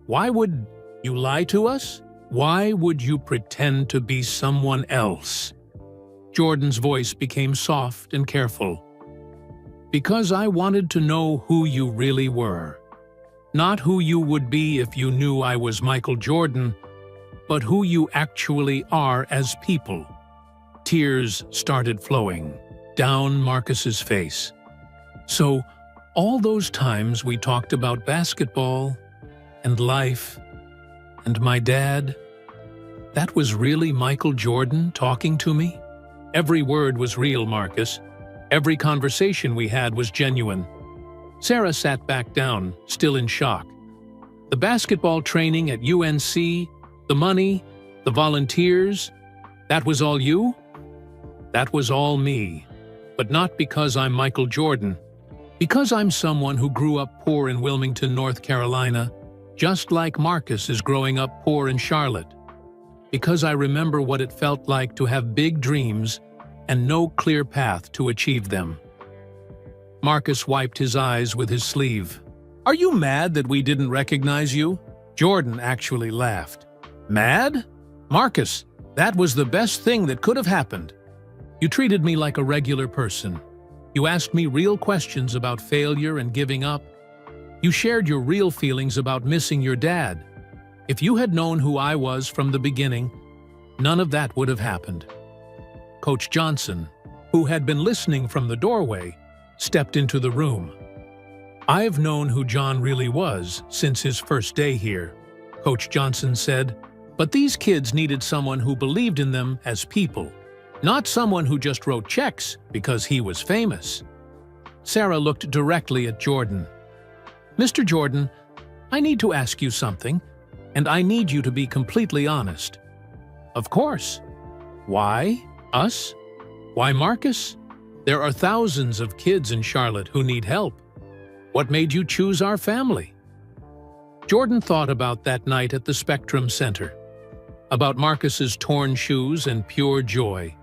Why would you lie to us? Why would you pretend to be someone else? Jordan's voice became soft and careful. Because I wanted to know who you really were. Not who you would be if you knew I was Michael Jordan, but who you actually are as people. Tears started flowing down Marcus's face. So, all those times we talked about basketball and life and my dad, that was really Michael Jordan talking to me? Every word was real, Marcus. Every conversation we had was genuine. Sarah sat back down, still in shock. The basketball training at UNC, the money, the volunteers, that was all you? That was all me. But not because I'm Michael Jordan. Because I'm someone who grew up poor in Wilmington, North Carolina, just like Marcus is growing up poor in Charlotte. Because I remember what it felt like to have big dreams and no clear path to achieve them. Marcus wiped his eyes with his sleeve. Are you mad that we didn't recognize you? Jordan actually laughed. Mad? Marcus, that was the best thing that could have happened. You treated me like a regular person. You asked me real questions about failure and giving up. You shared your real feelings about missing your dad. If you had known who I was from the beginning, none of that would have happened. Coach Johnson, who had been listening from the doorway, stepped into the room. I've known who John really was since his first day here, Coach Johnson said, but these kids needed someone who believed in them as people, not someone who just wrote checks because he was famous. Sarah looked directly at Jordan. Mr. Jordan, I need to ask you something, and I need you to be completely honest. Of course. Why? Us? Why Marcus? There are thousands of kids in Charlotte who need help. What made you choose our family? Jordan thought about that night at the Spectrum Center, about Marcus's torn shoes and pure joy,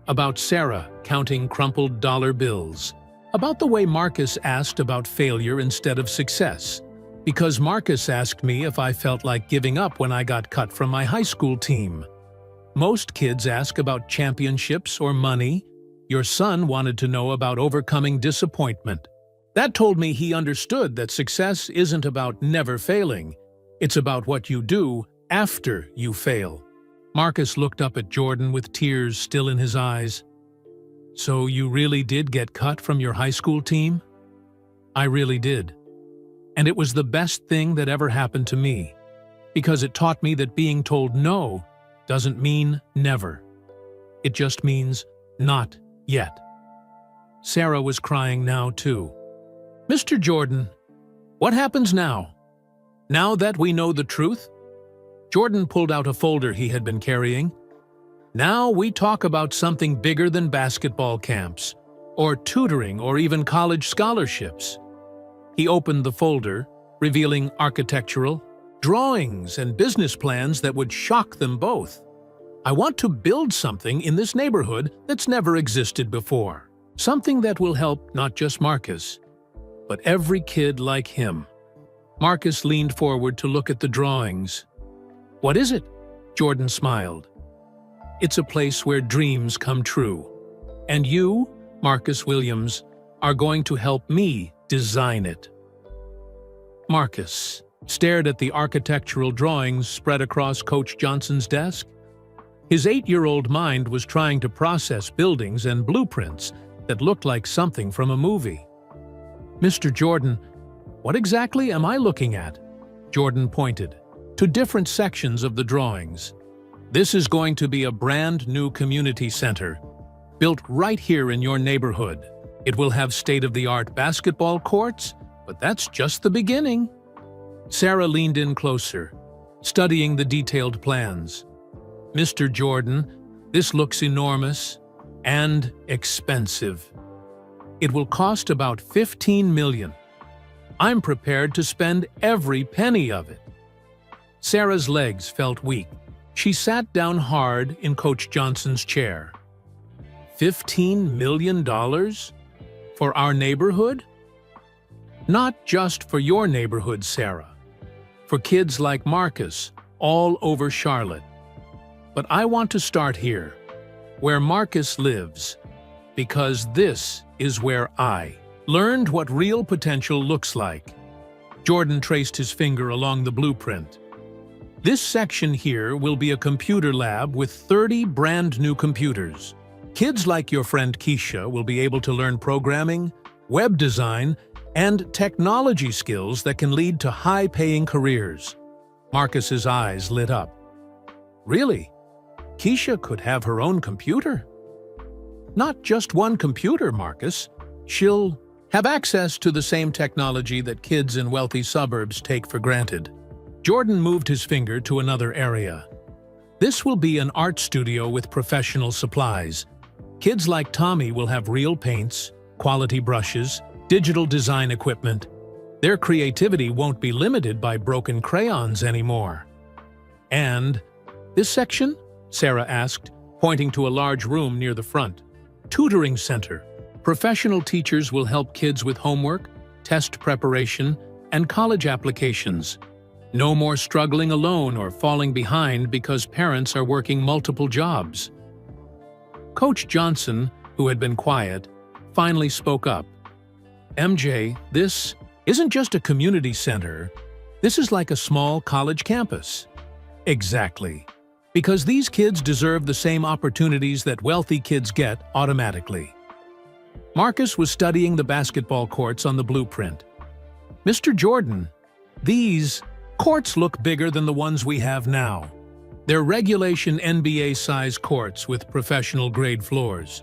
about Sarah counting crumpled dollar bills, about the way Marcus asked about failure instead of success, because Marcus asked me if I felt like giving up when I got cut from my high school team. Most kids ask about championships or money. Your son wanted to know about overcoming disappointment. That told me he understood that success isn't about never failing. It's about what you do after you fail. Marcus looked up at Jordan with tears still in his eyes. So you really did get cut from your high school team? I really did. And it was the best thing that ever happened to me, because it taught me that being told no doesn't mean never. It just means not yet. Sarah was crying now too. Mr. Jordan, what happens now? Now that we know the truth? Jordan pulled out a folder he had been carrying. Now we talk about something bigger than basketball camps. or tutoring, or even college scholarships. He opened the folder, revealing architectural, drawings, and business plans that would shock them both. I want to build something in this neighborhood that's never existed before. Something that will help not just Marcus, but every kid like him. Marcus leaned forward to look at the drawings. "What is it?" Jordan smiled. "It's a place where dreams come true. And you, Marcus Williams, are going to help me design it." Marcus stared at the architectural drawings spread across Coach Johnson's desk. His 8-year-old mind was trying to process buildings and blueprints that looked like something from a movie. "Mr. Jordan, what exactly am I looking at?" Jordan pointed to different sections of the drawings. "This is going to be a brand new community center, built right here in your neighborhood. It will have state-of-the-art basketball courts, but that's just the beginning." Sarah leaned in closer, studying the detailed plans. "Mr. Jordan, this looks enormous and expensive. It will cost about $15 million. I'm prepared to spend every penny of it." Sarah's legs felt weak. She sat down hard in Coach Johnson's chair. $15 million? For our neighborhood? Not just for your neighborhood, Sarah. For kids like Marcus all over Charlotte. But I want to start here, where Marcus lives, because this is where I learned what real potential looks like. Jordan traced his finger along the blueprint. "This section here will be a computer lab with 30 brand new computers. Kids like your friend Keisha will be able to learn programming, web design, and technology skills that can lead to high-paying careers." Marcus's eyes lit up. "Really? Keisha could have her own computer?" "Not just one computer, Marcus. She'll have access to the same technology that kids in wealthy suburbs take for granted." Jordan moved his finger to another area. "This will be an art studio with professional supplies. Kids like Tommy will have real paints, quality brushes, digital design equipment. Their creativity won't be limited by broken crayons anymore." "And this section?" Sarah asked, pointing to a large room near the front. "Tutoring center. Professional teachers will help kids with homework, test preparation, and college applications. No more struggling alone or falling behind because parents are working multiple jobs." Coach Johnson, who had been quiet, finally spoke up. "MJ, this isn't just a community center. This is like a small college campus." "Exactly. Because these kids deserve the same opportunities that wealthy kids get automatically." Marcus was studying the basketball courts on the blueprint. "Mr. Jordan, these courts look bigger than the ones we have now. They're regulation NBA-size courts with professional-grade floors.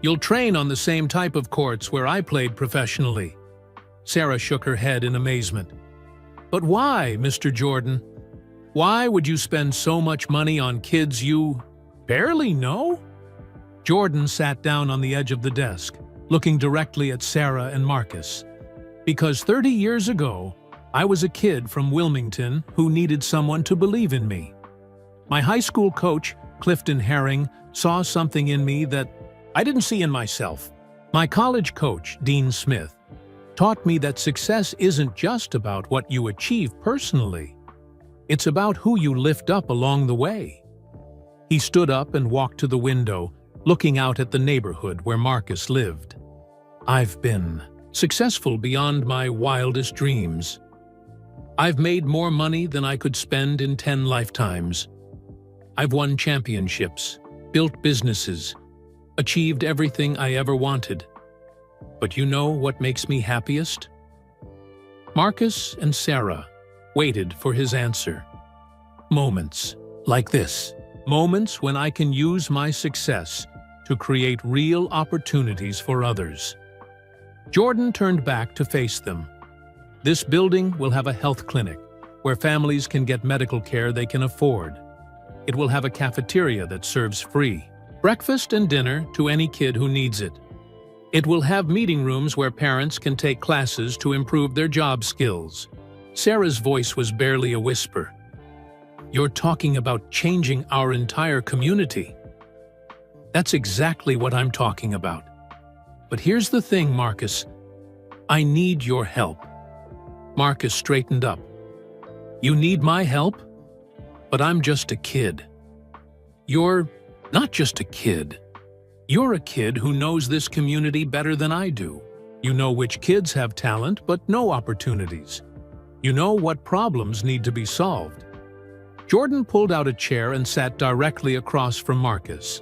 You'll train on the same type of courts where I played professionally." Sarah shook her head in amazement. "But why, Mr. Jordan? Why would you spend so much money on kids you barely know?" Jordan sat down on the edge of the desk, looking directly at Sarah and Marcus. "Because 30 years ago, I was a kid from Wilmington who needed someone to believe in me. My high school coach, Clifton Herring, saw something in me that I didn't see in myself. My college coach, Dean Smith, taught me that success isn't just about what you achieve personally. It's about who you lift up along the way." He stood up and walked to the window, looking out at the neighborhood where Marcus lived. "I've been successful beyond my wildest dreams. I've made more money than I could spend in 10 lifetimes. I've won championships, built businesses, achieved everything I ever wanted. But you know what makes me happiest?" Marcus and Sarah waited for his answer. "Moments like this. Moments when I can use my success to create real opportunities for others." Jordan turned back to face them. "This building will have a health clinic where families can get medical care they can afford. It will have a cafeteria that serves free breakfast and dinner to any kid who needs it. It will have meeting rooms where parents can take classes to improve their job skills. Sarah's voice was barely a whisper. You're talking about changing our entire community. That's exactly what I'm talking about. But here's the thing, Marcus. I need your help. Marcus straightened up. You need my help? But I'm just a kid. You're not just a kid. You're a kid who knows this community better than I do. You know which kids have talent but no opportunities. You know what problems need to be solved. Jordan pulled out a chair and sat directly across from Marcus.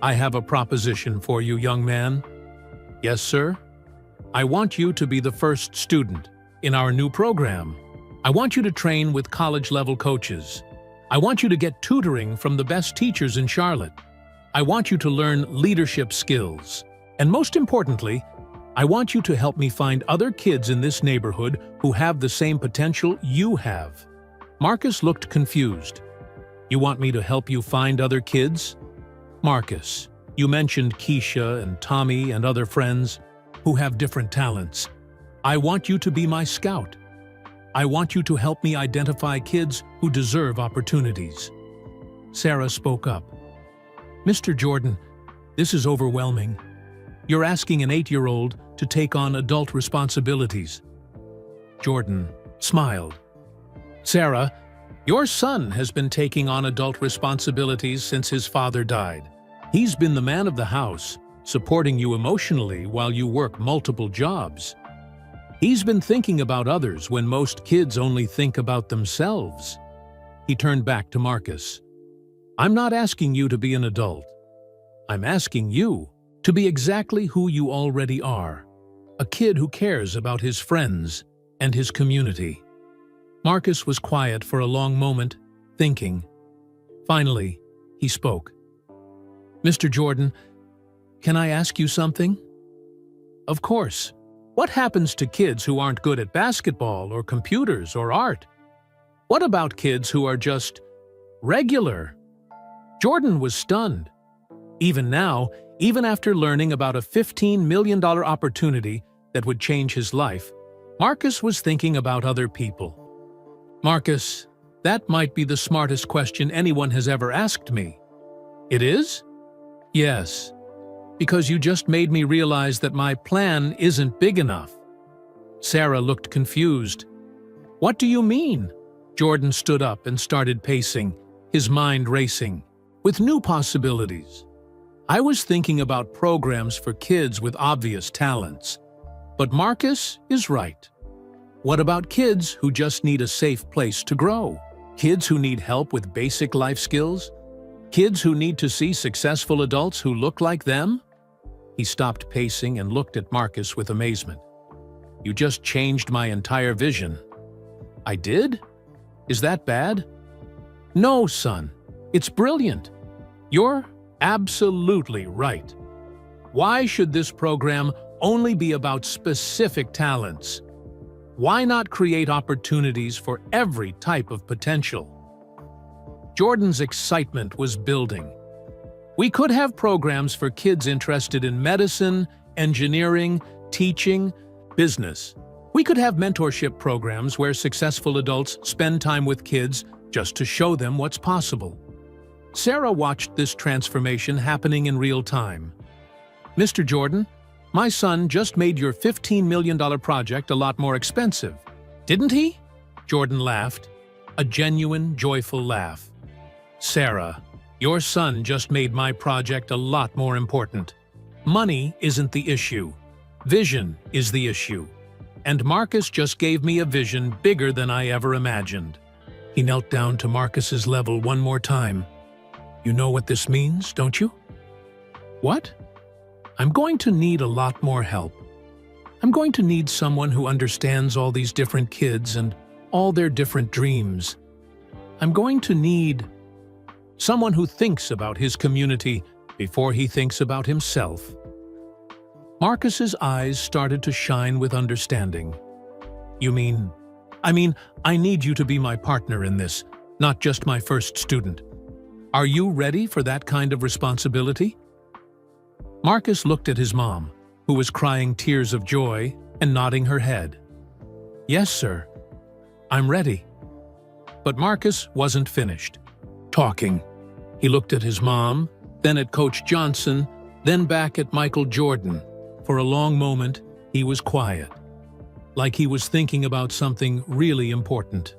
I have a proposition for you, young man. Yes, sir? I want you to be the first student in our new program. I want you to train with college-level coaches. I want you to get tutoring from the best teachers in Charlotte. I want you to learn leadership skills. And most importantly, I want you to help me find other kids in this neighborhood who have the same potential you have. Marcus looked confused. You want me to help you find other kids? Marcus, you mentioned Keisha and Tommy and other friends who have different talents. I want you to be my scout. I want you to help me identify kids who deserve opportunities. Sarah spoke up. Mr. Jordan, this is overwhelming. You're asking an 8-year-old to take on adult responsibilities. Jordan smiled. Sarah, your son has been taking on adult responsibilities since his father died. He's been the man of the house, supporting you emotionally while you work multiple jobs. He's been thinking about others when most kids only think about themselves. He turned back to Marcus. I'm not asking you to be an adult. I'm asking you to be exactly who you already are, a kid who cares about his friends and his community. Marcus was quiet for a long moment, thinking. Finally, he spoke. Mr. Jordan, can I ask you something? Of course. What happens to kids who aren't good at basketball or computers or art? What about kids who are just regular? Jordan was stunned. Even now, even after learning about a $15 million opportunity that would change his life, Marcus was thinking about other people. Marcus, that might be the smartest question anyone has ever asked me. It is? Yes. Because you just made me realize that my plan isn't big enough. Sarah looked confused. What do you mean? Jordan stood up and started pacing, his mind racing, with new possibilities. I was thinking about programs for kids with obvious talents. But Marcus is right. What about kids who just need a safe place to grow? Kids who need help with basic life skills? Kids who need to see successful adults who look like them? He stopped pacing and looked at Marcus with amazement. You just changed my entire vision. I did? Is that bad? No, son. It's brilliant. You're absolutely right. Why should this program only be about specific talents? Why not create opportunities for every type of potential? Jordan's excitement was building. We could have programs for kids interested in medicine, engineering, teaching, business. We could have mentorship programs where successful adults spend time with kids just to show them what's possible. Sarah watched this transformation happening in real time. Mr. Jordan, my son just made your $15 million project a lot more expensive, didn't he? Jordan laughed, a genuine, joyful laugh. Sarah, your son just made my project a lot more important. Money isn't the issue. Vision is the issue. And Marcus just gave me a vision bigger than I ever imagined. He knelt down to Marcus's level one more time. You know what this means, don't you? What? I'm going to need a lot more help. I'm going to need someone who understands all these different kids and all their different dreams. I'm going to need someone who thinks about his community before he thinks about himself. Marcus's eyes started to shine with understanding. You mean, I need you to be my partner in this, not just my first student. Are you ready for that kind of responsibility? Marcus looked at his mom, who was crying tears of joy and nodding her head. "Yes, sir. I'm ready." But Marcus wasn't finished talking. He looked at his mom, then at Coach Johnson, then back at Michael Jordan. For a long moment, he was quiet, like he was thinking about something really important.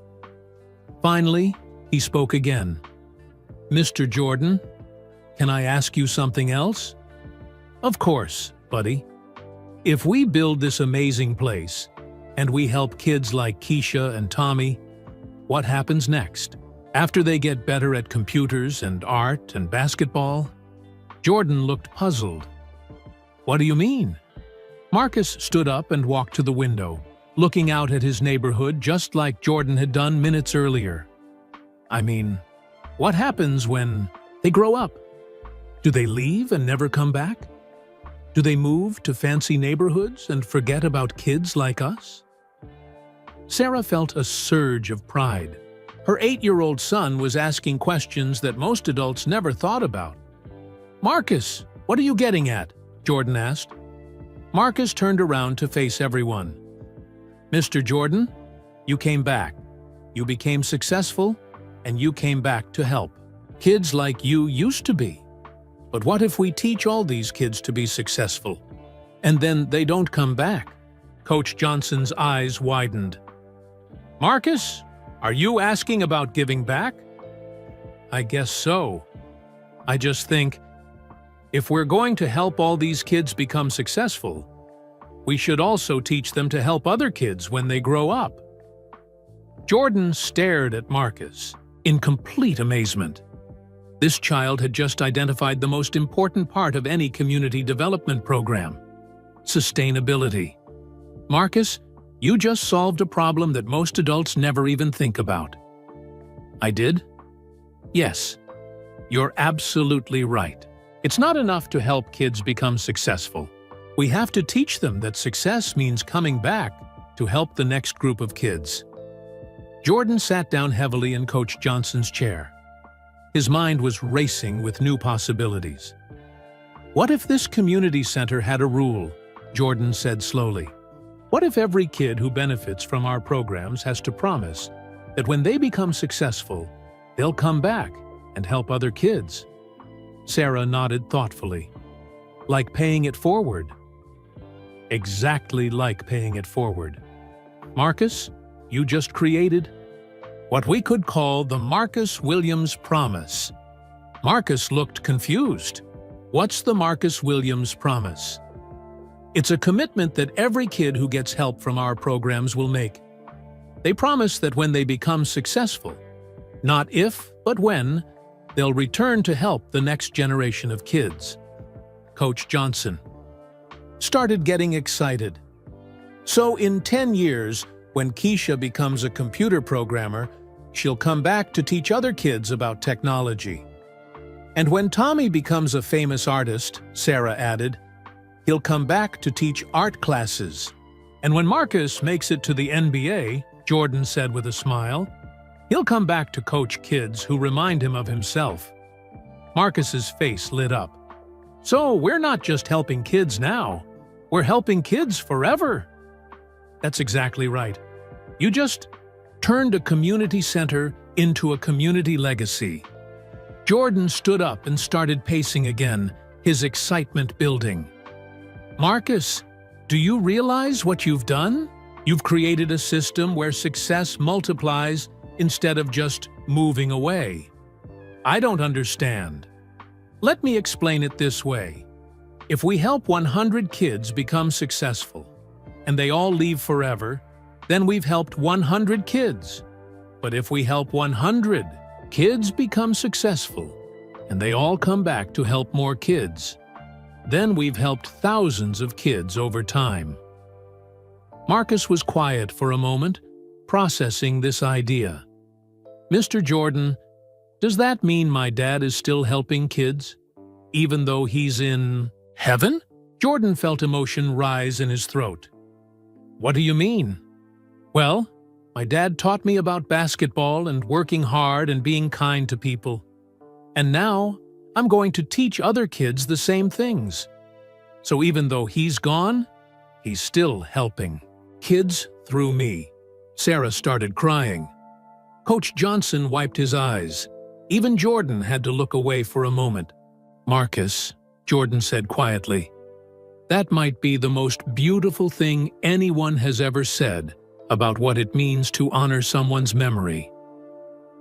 Finally, he spoke again. "Mr. Jordan, can I ask you something else?" "Of course, buddy." "If we build this amazing place, and we help kids like Keisha and Tommy, what happens next? After they get better at computers and art and basketball?" Jordan looked puzzled. "What do you mean?" Marcus stood up and walked to the window, looking out at his neighborhood just like Jordan had done minutes earlier. "I mean, what happens when they grow up? Do they leave and never come back? Do they move to fancy neighborhoods and forget about kids like us?" Sarah felt a surge of pride. Her 8-year-old son was asking questions that most adults never thought about. "Marcus, what are you getting at?" Jordan asked. Marcus turned around to face everyone. "Mr. Jordan, you came back. You became successful, and you came back to help. Kids like you used to be. But what if we teach all these kids to be successful, and then they don't come back?" Coach Johnson's eyes widened. "Marcus, are you asking about giving back?" "I guess so. I just think, if we're going to help all these kids become successful, we should also teach them to help other kids when they grow up." Jordan stared at Marcus in complete amazement. This child had just identified the most important part of any community development program: sustainability. "Marcus, you just solved a problem that most adults never even think about." "I did?" "Yes. You're absolutely right. It's not enough to help kids become successful. We have to teach them that success means coming back to help the next group of kids." Jordan sat down heavily in Coach Johnson's chair. His mind was racing with new possibilities. "What if this community center had a rule?" Jordan said slowly. "What if every kid who benefits from our programs has to promise that when they become successful, they'll come back and help other kids?" Sarah nodded thoughtfully. "Like paying it forward." "Exactly like paying it forward. Marcus, you just created what we could call the Marcus Williams Promise." Marcus looked confused. "What's the Marcus Williams Promise?" "It's a commitment that every kid who gets help from our programs will make. They promise that when they become successful, not if, but when, they'll return to help the next generation of kids." Coach Johnson started getting excited. "So in 10 years, when Keisha becomes a computer programmer, she'll come back to teach other kids about technology. And when Tommy becomes a famous artist," Sarah added, "he'll come back to teach art classes. And when Marcus makes it to the NBA," Jordan said with a smile, "he'll come back to coach kids who remind him of himself." Marcus's face lit up. "So we're not just helping kids now, we're helping kids forever." "That's exactly right. You just turned a community center into a community legacy." Jordan stood up and started pacing again, his excitement building. "Marcus, do you realize what you've done? You've created a system where success multiplies instead of just moving away." "I don't understand." "Let me explain it this way. If we help 100 kids become successful, and they all leave forever, then we've helped 100 kids. But if we help 100 kids become successful, and they all come back to help more kids, then we've helped thousands of kids over time." Marcus was quiet for a moment, processing this idea. "Mr. Jordan, does that mean my dad is still helping kids, even though he's in heaven?" Jordan felt emotion rise in his throat. "What do you mean?" "Well, my dad taught me about basketball and working hard and being kind to people. And now I'm going to teach other kids the same things. So even though he's gone, he's still helping. Kids through me. Sarah started crying. Coach Johnson wiped his eyes. Even Jordan had to look away for a moment. Marcus, Jordan said quietly, that might be the most beautiful thing anyone has ever said about what it means to honor someone's memory.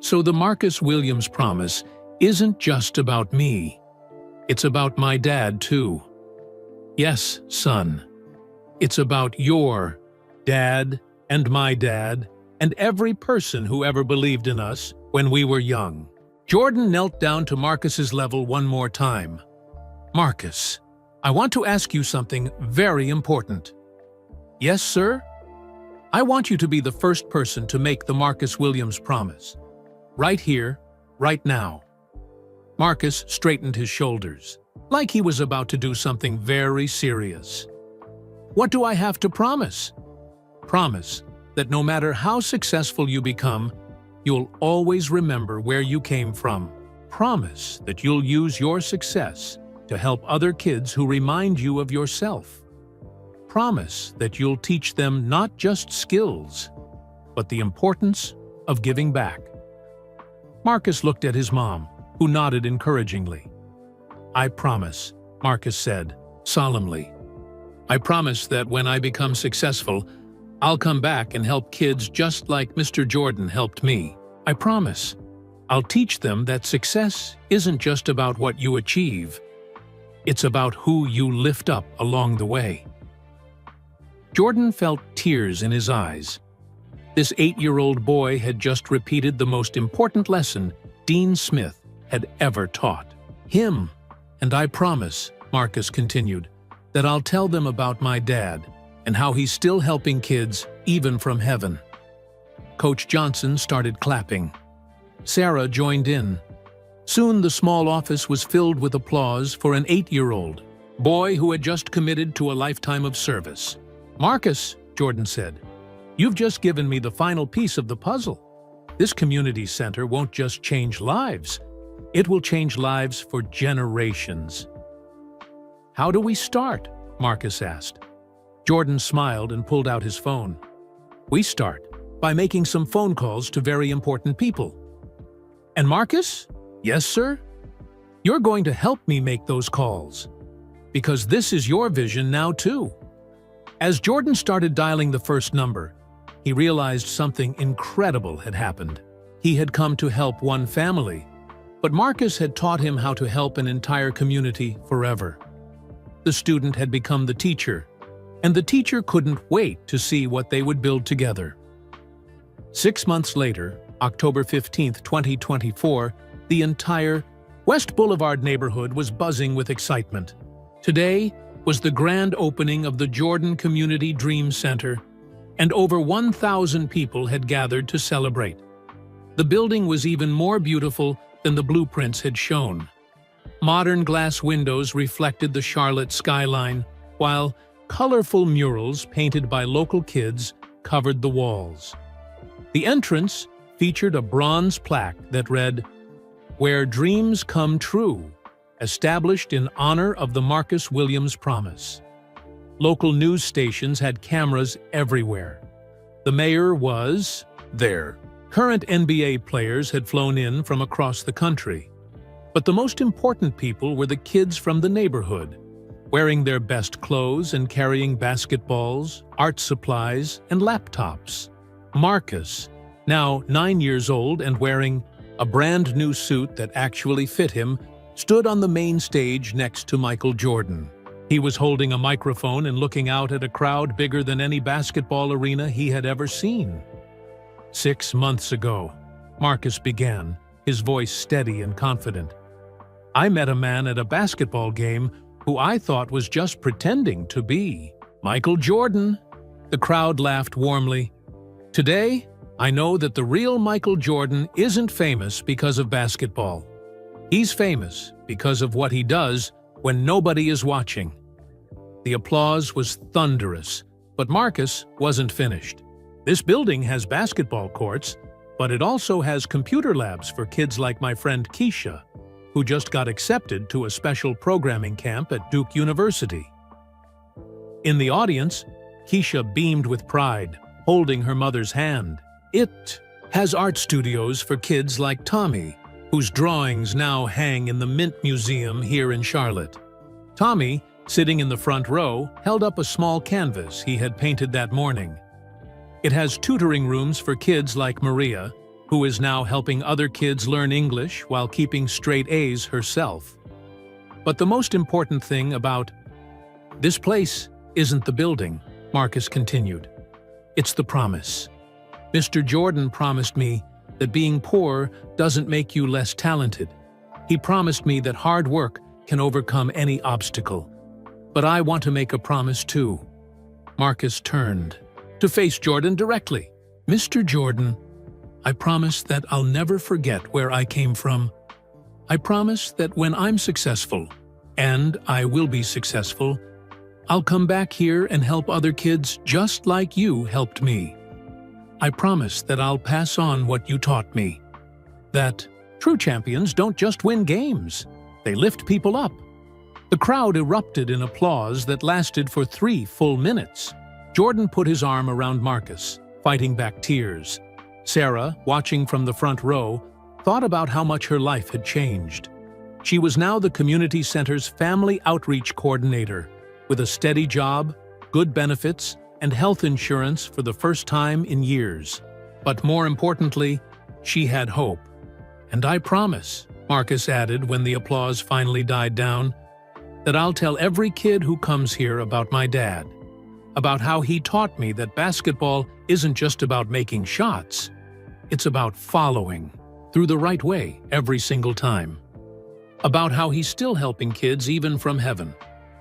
So the Marcus Williams promise isn't just about me. It's about my dad, too. Yes, son. It's about your dad and my dad and every person who ever believed in us when we were young. Jordan knelt down to Marcus's level one more time. Marcus, I want to ask you something very important. Yes, sir? I want you to be the first person to make the Marcus Williams promise. Right here, right now. Marcus straightened his shoulders, like he was about to do something very serious. What do I have to promise? Promise that no matter how successful you become, you'll always remember where you came from. Promise that you'll use your success to help other kids who remind you of yourself. Promise that you'll teach them not just skills, but the importance of giving back. Marcus looked at his mom, who nodded encouragingly. I promise, Marcus said, solemnly. I promise that when I become successful, I'll come back and help kids just like Mr. Jordan helped me. I promise. I'll teach them that success isn't just about what you achieve. It's about who you lift up along the way. Jordan felt tears in his eyes. This 8-year-old boy had just repeated the most important lesson Dean Smith had ever taught him. And I promise, Marcus continued, that I'll tell them about my dad and how he's still helping kids even from heaven. Coach Johnson started clapping. Sarah joined in. Soon the small office was filled with applause for an 8-year-old boy who had just committed to a lifetime of service. Marcus, Jordan said, you've just given me the final piece of the puzzle. This community center won't just change lives. It will change lives for generations. How do we start? Marcus asked. Jordan smiled and pulled out his phone. We start by making some phone calls to very important people. And Marcus? Yes, sir? You're going to help me make those calls. Because this is your vision now, too. As Jordan started dialing the first number, he realized something incredible had happened. He had come to help one family, but Marcus had taught him how to help an entire community forever. The student had become the teacher, and the teacher couldn't wait to see what they would build together. 6 months later, October 15, 2024, the entire West Boulevard neighborhood was buzzing with excitement. Today was the grand opening of the Jordan Community Dream Center, and over 1,000 people had gathered to celebrate. The building was even more beautiful than the blueprints had shown. Modern glass windows reflected the Charlotte skyline, while colorful murals painted by local kids covered the walls. The entrance featured a bronze plaque that read, Where Dreams Come True, established in honor of the Marcus Williams Promise. Local news stations had cameras everywhere. The mayor was there. Current NBA players had flown in from across the country. But the most important people were the kids from the neighborhood, wearing their best clothes and carrying basketballs, art supplies, and laptops. Marcus, now 9 years old and wearing a brand new suit that actually fit him, stood on the main stage next to Michael Jordan. He was holding a microphone and looking out at a crowd bigger than any basketball arena he had ever seen. 6 months ago, Marcus began, his voice steady and confident. I met a man at a basketball game who I thought was just pretending to be Michael Jordan. The crowd laughed warmly. Today, I know that the real Michael Jordan isn't famous because of basketball. He's famous because of what he does when nobody is watching. The applause was thunderous, but Marcus wasn't finished. This building has basketball courts, but it also has computer labs for kids like my friend Keisha, who just got accepted to a special programming camp at Duke University. In the audience, Keisha beamed with pride, holding her mother's hand. It has art studios for kids like Tommy, whose drawings now hang in the Mint Museum here in Charlotte. Tommy, sitting in the front row, held up a small canvas he had painted that morning. It has tutoring rooms for kids like Maria, who is now helping other kids learn English while keeping straight A's herself. But the most important thing about this place isn't the building, Marcus continued. It's the promise. Mr. Jordan promised me that being poor doesn't make you less talented. He promised me that hard work can overcome any obstacle. But I want to make a promise too. Marcus turned to face Jordan directly. Mr. Jordan, I promise that I'll never forget where I came from. I promise that when I'm successful, and I will be successful, I'll come back here and help other kids just like you helped me. I promise that I'll pass on what you taught me. That true champions don't just win games, they lift people up. The crowd erupted in applause that lasted for 3 full minutes. Jordan put his arm around Marcus, fighting back tears. Sarah, watching from the front row, thought about how much her life had changed. She was now the community center's family outreach coordinator, with a steady job, good benefits, and health insurance for the first time in years. But more importantly, she had hope. And I promise, Marcus added when the applause finally died down, that I'll tell every kid who comes here about my dad, about how he taught me that basketball isn't just about making shots, it's about following through the right way every single time. About how he's still helping kids even from heaven,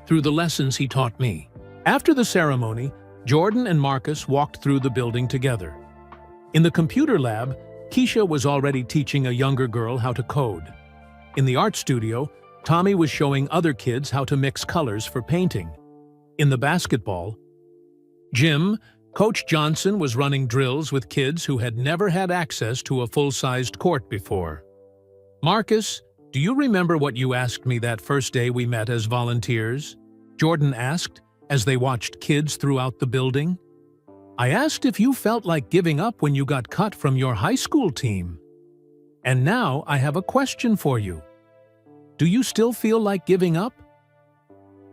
through the lessons he taught me. After the ceremony, Jordan and Marcus walked through the building together. In the computer lab, Keisha was already teaching a younger girl how to code. In the art studio, Tommy was showing other kids how to mix colors for painting. In the basketball gym, Coach Johnson was running drills with kids who had never had access to a full-sized court before. Marcus, do you remember what you asked me that first day we met as volunteers? Jordan asked as they watched kids throughout the building. I asked if you felt like giving up when you got cut from your high school team. And now I have a question for you. Do you still feel like giving up?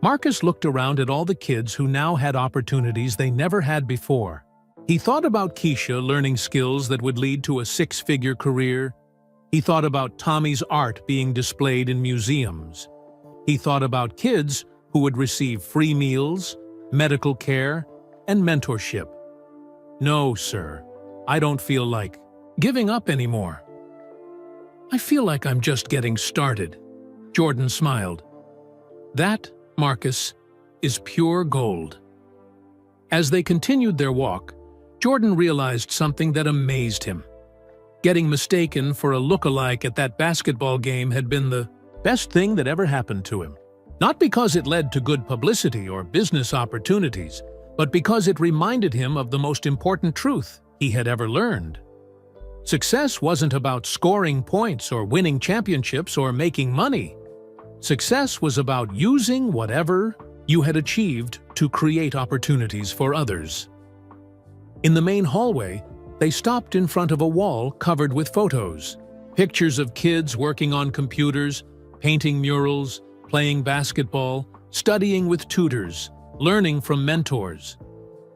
Marcus looked around at all the kids who now had opportunities they never had before. He thought about Keisha learning skills that would lead to a 6-figure career. He thought about Tommy's art being displayed in museums. He thought about kids who would receive free meals, medical care, and mentorship. No, sir, I don't feel like giving up anymore. I feel like I'm just getting started. Jordan smiled. That, Marcus, is pure gold. As they continued their walk, Jordan realized something that amazed him. Getting mistaken for a lookalike at that basketball game had been the best thing that ever happened to him. Not because it led to good publicity or business opportunities, but because it reminded him of the most important truth he had ever learned. Success wasn't about scoring points or winning championships or making money. Success was about using whatever you had achieved to create opportunities for others. In the main hallway, they stopped in front of a wall covered with photos. Pictures of kids working on computers, painting murals, playing basketball, studying with tutors, learning from mentors.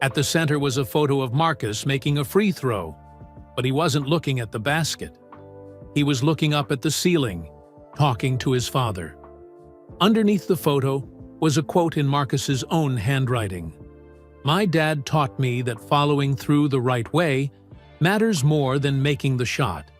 At the center was a photo of Marcus making a free throw, but he wasn't looking at the basket. He was looking up at the ceiling, talking to his father. Underneath the photo was a quote in Marcus's own handwriting. My dad taught me that following through the right way matters more than making the shot.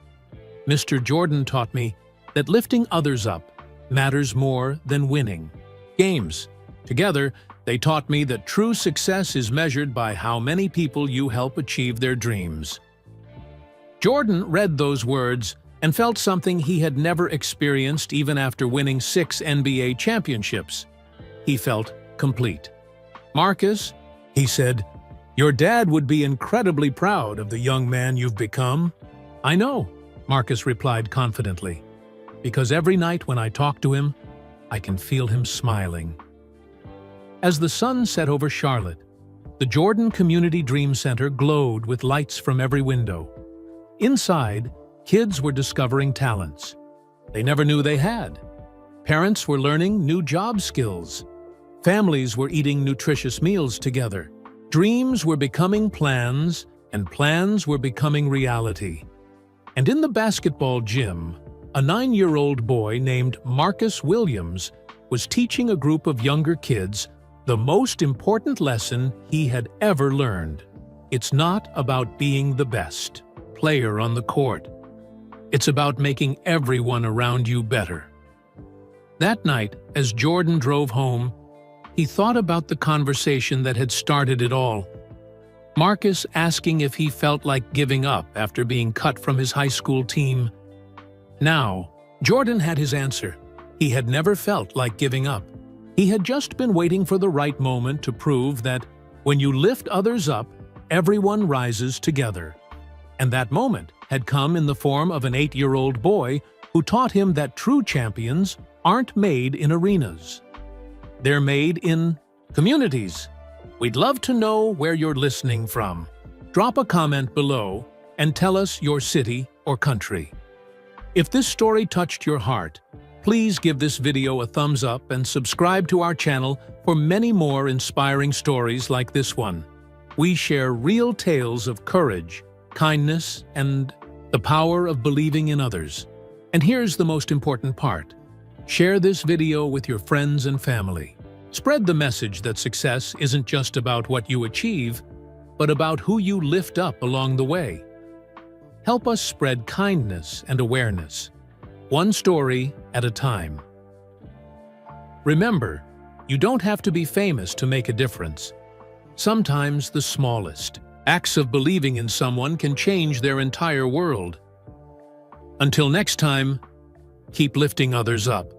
Mr. Jordan taught me that lifting others up matters more than winning games. Together, they taught me that true success is measured by how many people you help achieve their dreams. Jordan read those words and felt something he had never experienced even after winning 6 NBA championships. He felt complete. Marcus, he said, your dad would be incredibly proud of the young man you've become. I know, Marcus replied confidently, because every night when I talk to him, I can feel him smiling. As the sun set over Charlotte, the Jordan Community Dream Center glowed with lights from every window. Inside, kids were discovering talents they never knew they had. Parents were learning new job skills. Families were eating nutritious meals together. Dreams were becoming plans, and plans were becoming reality. And in the basketball gym, a 9-year-old boy named Marcus Williams was teaching a group of younger kids the most important lesson he had ever learned. It's not about being the best player on the court. It's about making everyone around you better. That night, as Jordan drove home, he thought about the conversation that had started it all. Marcus asking if he felt like giving up after being cut from his high school team. Now, Jordan had his answer. He had never felt like giving up. He had just been waiting for the right moment to prove that when you lift others up, everyone rises together. And that moment had come in the form of an 8-year-old boy who taught him that true champions aren't made in arenas. They're made in communities. We'd love to know where you're listening from. Drop a comment below and tell us your city or country. If this story touched your heart, please give this video a thumbs up and subscribe to our channel for many more inspiring stories like this one. We share real tales of courage, kindness, and the power of believing in others. And here's the most important part. Share this video with your friends and family. Spread the message that success isn't just about what you achieve, but about who you lift up along the way. Help us spread kindness and awareness, one story at a time. Remember, you don't have to be famous to make a difference. Sometimes the smallest acts of believing in someone can change their entire world. Until next time, keep lifting others up.